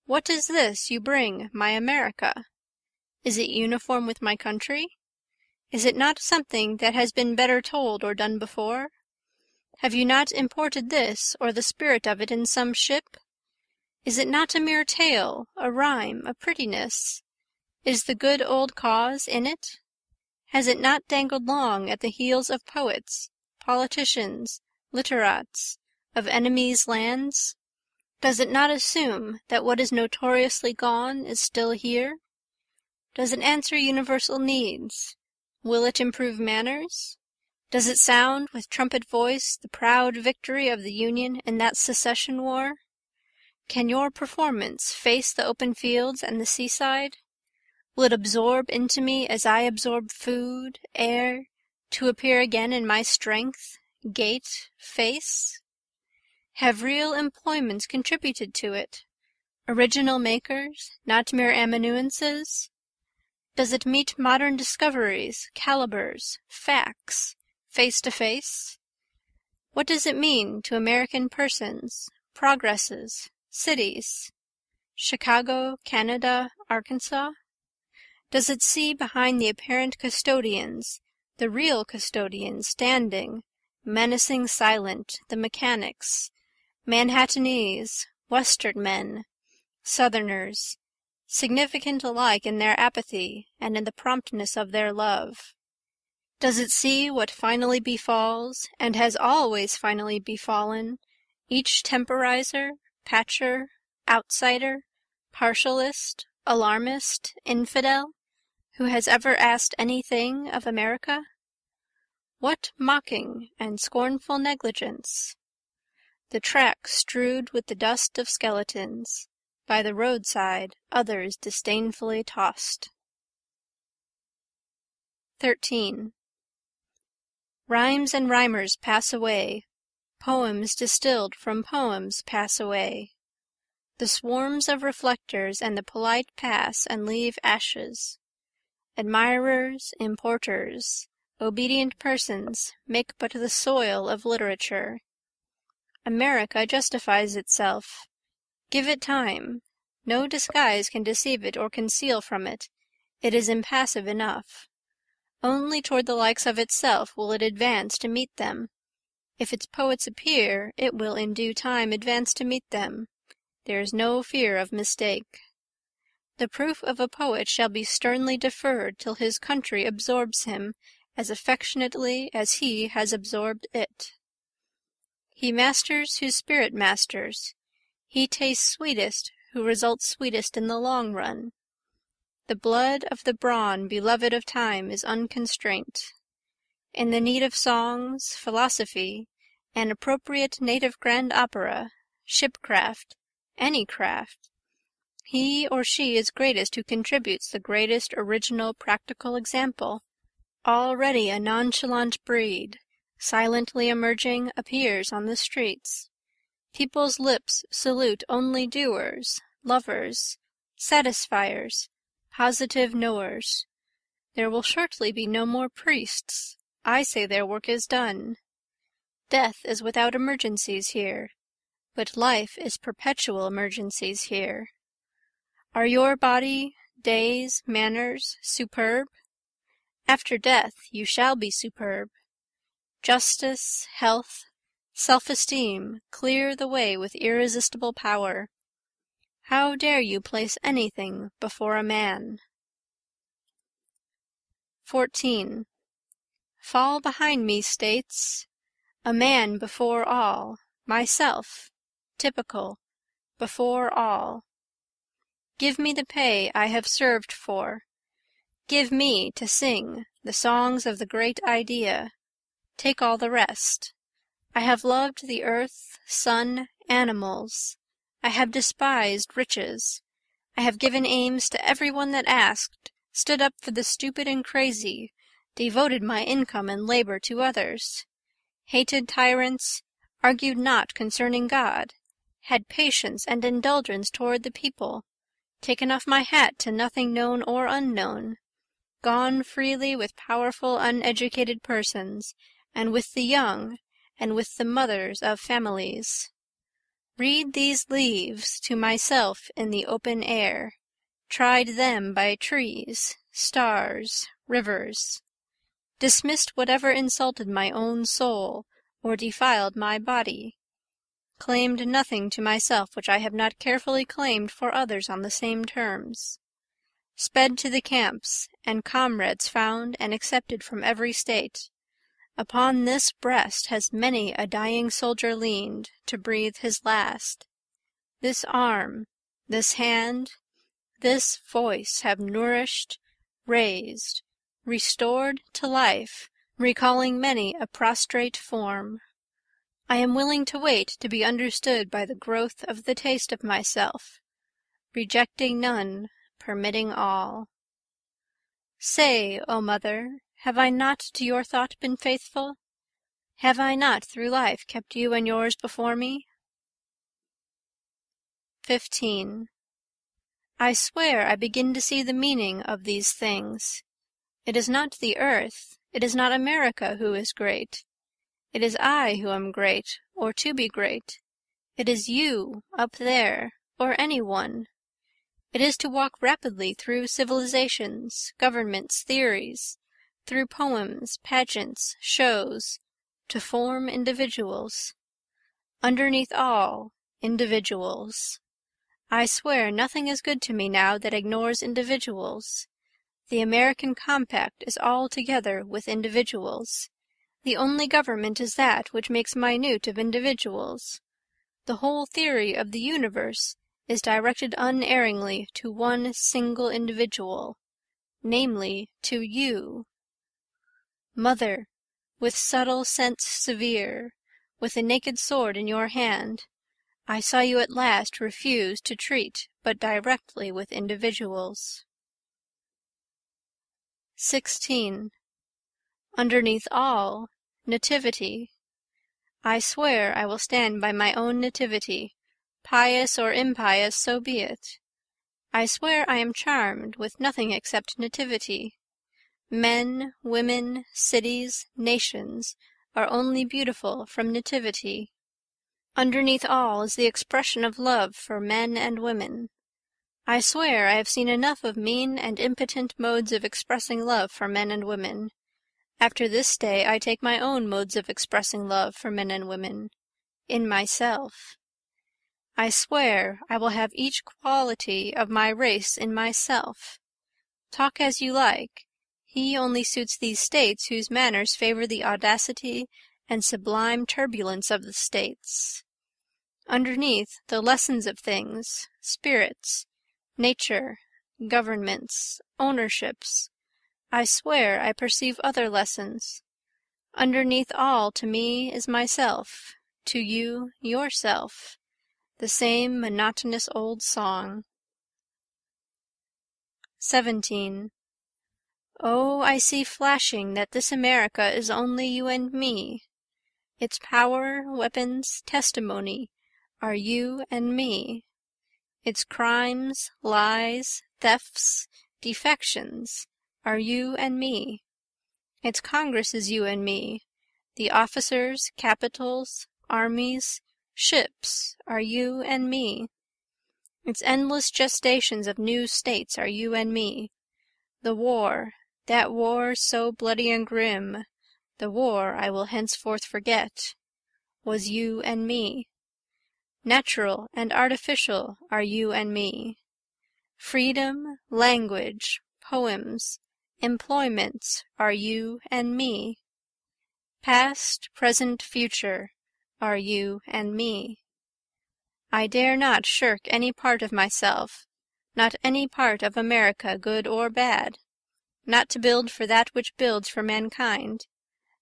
What is this you bring, my America? Is it uniform with my country? Is it not something that has been better told or done before? Have you not imported this or the spirit of it in some ship? Is it not a mere tale, a rhyme, a prettiness? Is the good old cause in it? Has it not dangled long at the heels of poets, politicians, literats, of enemies' lands? Does it not assume that what is notoriously gone is still here? Does it answer universal needs? Will it improve manners? Does it sound with trumpet voice the proud victory of the Union in that secession war? Can your performance face the open fields and the seaside? Will it absorb into me as I absorb food, air, to appear again in my strength, gait, face? Have real employments contributed to it, original makers, not mere amanuenses? Does it meet modern discoveries, calibers, facts, face to face? What does it mean to American persons, progresses, cities? Chicago, Canada, Arkansas? Does it see behind the apparent custodians, the real custodians standing, menacing silent, the mechanics, Manhattanese, Western men, Southerners, significant alike in their apathy and in the promptness of their love? Does it see what finally befalls, and has always finally befallen, each temporizer, patcher, outsider, partialist, alarmist, infidel, who has ever asked anything of America? What mocking and scornful negligence! The track strewed with the dust of skeletons, by the roadside others disdainfully tossed. 13. Rhymes and rhymers pass away, poems distilled from poems pass away. The swarms of reflectors and the polite pass and leave ashes. Admirers, importers, obedient persons make but the soil of literature. America justifies itself. Give it time. No disguise can deceive it or conceal from it. It is impassive enough. Only toward the likes of itself will it advance to meet them. If its poets appear, it will in due time advance to meet them. There is no fear of mistake. The proof of a poet shall be sternly deferred till his country absorbs him as affectionately as he has absorbed it. He masters whose spirit masters. He tastes sweetest who results sweetest in the long run. The blood of the brawn beloved of time is unconstraint. In the need of songs, philosophy, an appropriate native grand opera, shipcraft, any craft, he or she is greatest who contributes the greatest original practical example. Already a nonchalant breed, silently emerging, appears on the streets. People's lips salute only doers, lovers, satisfiers, positive knowers. There will shortly be no more priests. I say their work is done. Death is without emergencies here, but life is perpetual emergencies here. Are your body, days, manners superb? After death you shall be superb. Justice, health, self-esteem clear the way with irresistible power. How dare you place anything before a man? 14. Fall behind me, states. A man before all, myself, typical, before all. Give me the pay I have served for. Give me to sing the songs of the great idea. Take all the rest. I have loved the earth, sun, animals. I have despised riches. I have given aims to every one that asked, stood up for the stupid and crazy, devoted my income and labor to others. Hated tyrants, argued not concerning God, had patience and indulgence toward the people, taken off my hat to nothing known or unknown, gone freely with powerful uneducated persons, and with the young, and with the mothers of families. Read these leaves to myself in the open air, tried them by trees, stars, rivers. Dismissed whatever insulted my own soul, or defiled my body. Claimed nothing to myself which I have not carefully claimed for others on the same terms. Sped to the camps, and comrades found and accepted from every state. Upon this breast has many a dying soldier leaned to breathe his last. This arm, this hand, this voice have nourished, raised, restored to life, recalling many a prostrate form. I am willing to wait to be understood by the growth of the taste of myself, rejecting none, permitting all. Say, O mother, have I not to your thought been faithful? Have I not through life kept you and yours before me? 15. I swear I begin to see the meaning of these things. It is not the earth, it is not America who is great. It is I who am great, or to be great. It is you, up there, or any one. It is to walk rapidly through civilizations, governments, theories, through poems, pageants, shows, to form individuals. Underneath all, individuals. I swear nothing is good to me now that ignores individuals. The American compact is altogether with individuals. The only government is that which makes minute of individuals. The whole theory of the universe is directed unerringly to one single individual, namely to you. Mother, with subtle sense severe, with a naked sword in your hand, I saw you at last refuse to treat but directly with individuals. 16. Underneath all, nativity. I swear I will stand by my own nativity, pious or impious, so be it. I swear I am charmed with nothing except nativity. Men, women, cities, nations are only beautiful from nativity. Underneath all is the expression of love for men and women. I swear I have seen enough of mean and impotent modes of expressing love for men and women. After this day I take my own modes of expressing love for men and women, in myself. I swear I will have each quality of my race in myself. Talk as you like, he only suits these states whose manners favor the audacity and sublime turbulence of the states. Underneath the lessons of things, spirits, nature, governments, ownerships, I swear I perceive other lessons. Underneath all to me is myself, to you yourself, the same monotonous old song. 17. Oh, I see flashing that this America is only you and me. Its power, weapons, testimony are you and me. Its crimes, lies, thefts, defections are you and me. Its Congress is you and me. The officers, capitals, armies, ships are you and me. Its endless gestations of new states are you and me. The war, that war so bloody and grim, the war I will henceforth forget, was you and me. Natural and artificial are you and me. Freedom, language, poems, employments are you and me. Past, present, future are you and me. I dare not shirk any part of myself, not any part of America, good or bad, not to build for that which builds for mankind,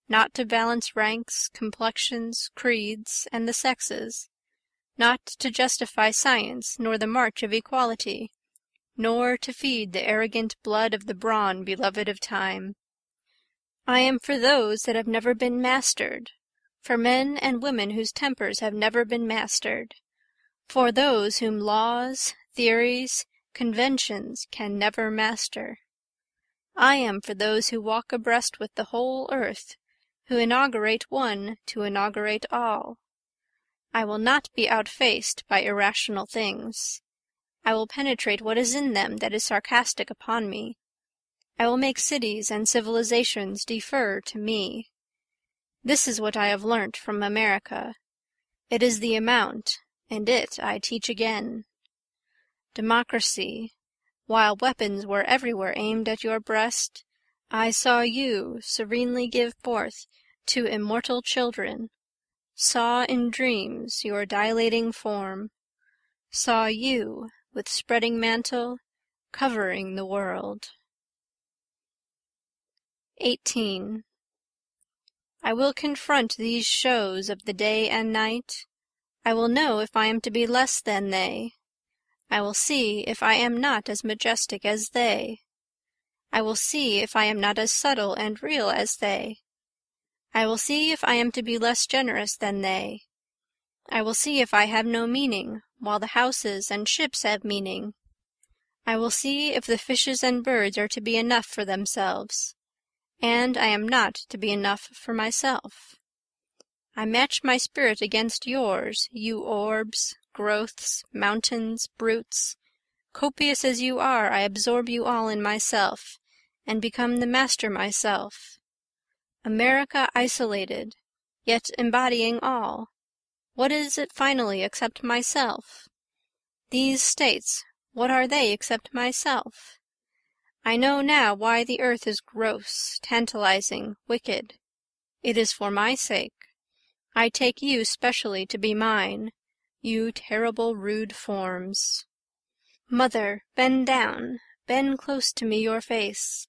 not to balance ranks, complexions, creeds, and the sexes, not to justify science nor the march of equality, nor to feed the arrogant blood of the brawn beloved of time. I am for those that have never been mastered, for men and women whose tempers have never been mastered, for those whom laws, theories, conventions can never master. I am for those who walk abreast with the whole earth, who inaugurate one to inaugurate all. I will not be outfaced by irrational things. I will penetrate what is in them that is sarcastic upon me. I will make cities and civilizations defer to me. This is what I have learnt from America. It is the amount, and it I teach again. Democracy, while weapons were everywhere aimed at your breast, I saw you serenely give forth to immortal children, saw in dreams your dilating form, saw you with spreading mantle covering the world. 18. I will confront these shows of the day and night. I will know if I am to be less than they. I will see if I am not as majestic as they. I will see if I am not as subtle and real as they. I will see if I am to be less generous than they. I will see if I have no meaning, while the houses and ships have meaning. I will see if the fishes and birds are to be enough for themselves, and I am not to be enough for myself. I match my spirit against yours, you orbs, growths, mountains, brutes. Copious as you are, I absorb you all in myself, and become the master myself. America isolated, yet embodying all. What is it finally except myself? These states, what are they except myself? I know now why the earth is gross, tantalizing, wicked. It is for my sake. I take you specially to be mine, you terrible rude forms. Mother, bend down, bend close to me your face.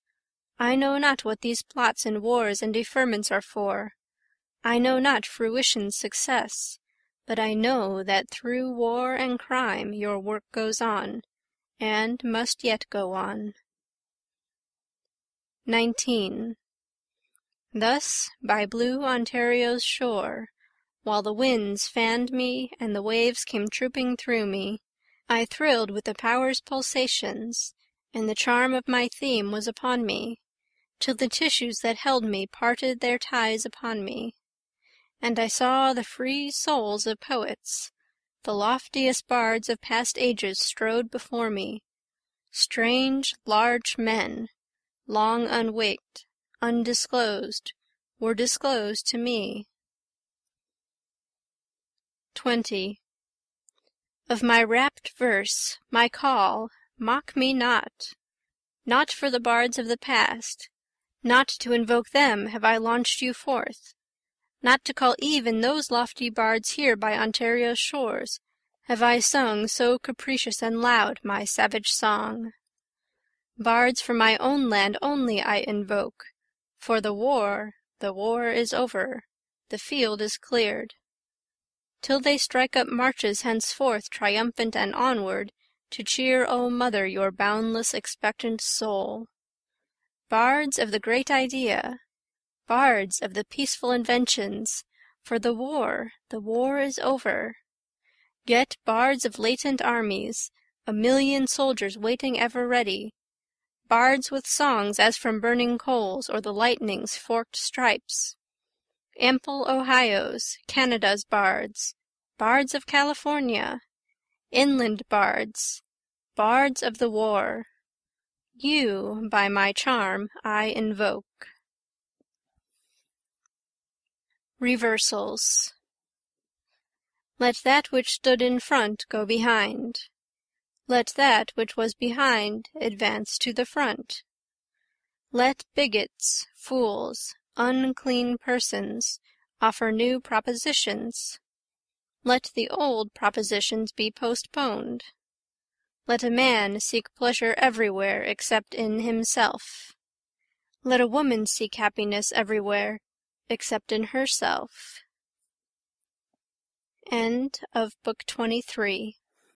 I know not what these plots and wars and deferments are for. I know not fruition's success, but I know that through war and crime your work goes on, and must yet go on. 19. Thus, by blue Ontario's shore, while the winds fanned me and the waves came trooping through me, I thrilled with the power's pulsations, and the charm of my theme was upon me, till the tissues that held me parted their ties upon me. And I saw the free souls of poets, the loftiest bards of past ages strode before me, strange, large men, long unwaked, undisclosed, were disclosed to me. 20. Of my rapt verse, my call, mock me not. Not for the bards of the past, not to invoke them have I launched you forth. Not to call even those lofty bards here by Ontario's shores have I sung so capricious and loud my savage song. Bards from my own land only I invoke, for the war is over, the field is cleared. Till they strike up marches henceforth triumphant and onward, to cheer, O mother, your boundless expectant soul. Bards of the great idea, bards of the peaceful inventions, for the war is over. Yet bards of latent armies, a million soldiers waiting ever ready, bards with songs as from burning coals or the lightning's forked stripes. Ample Ohio's, Canada's bards, bards of California, inland bards, bards of the war. You by my charm I invoke. Reversals. Let that which stood in front go behind. Let that which was behind advance to the front. Let bigots, fools, unclean persons offer new propositions. Let the old propositions be postponed. Let a man seek pleasure everywhere except in himself. Let a woman seek happiness everywhere except in herself. End of Book 23.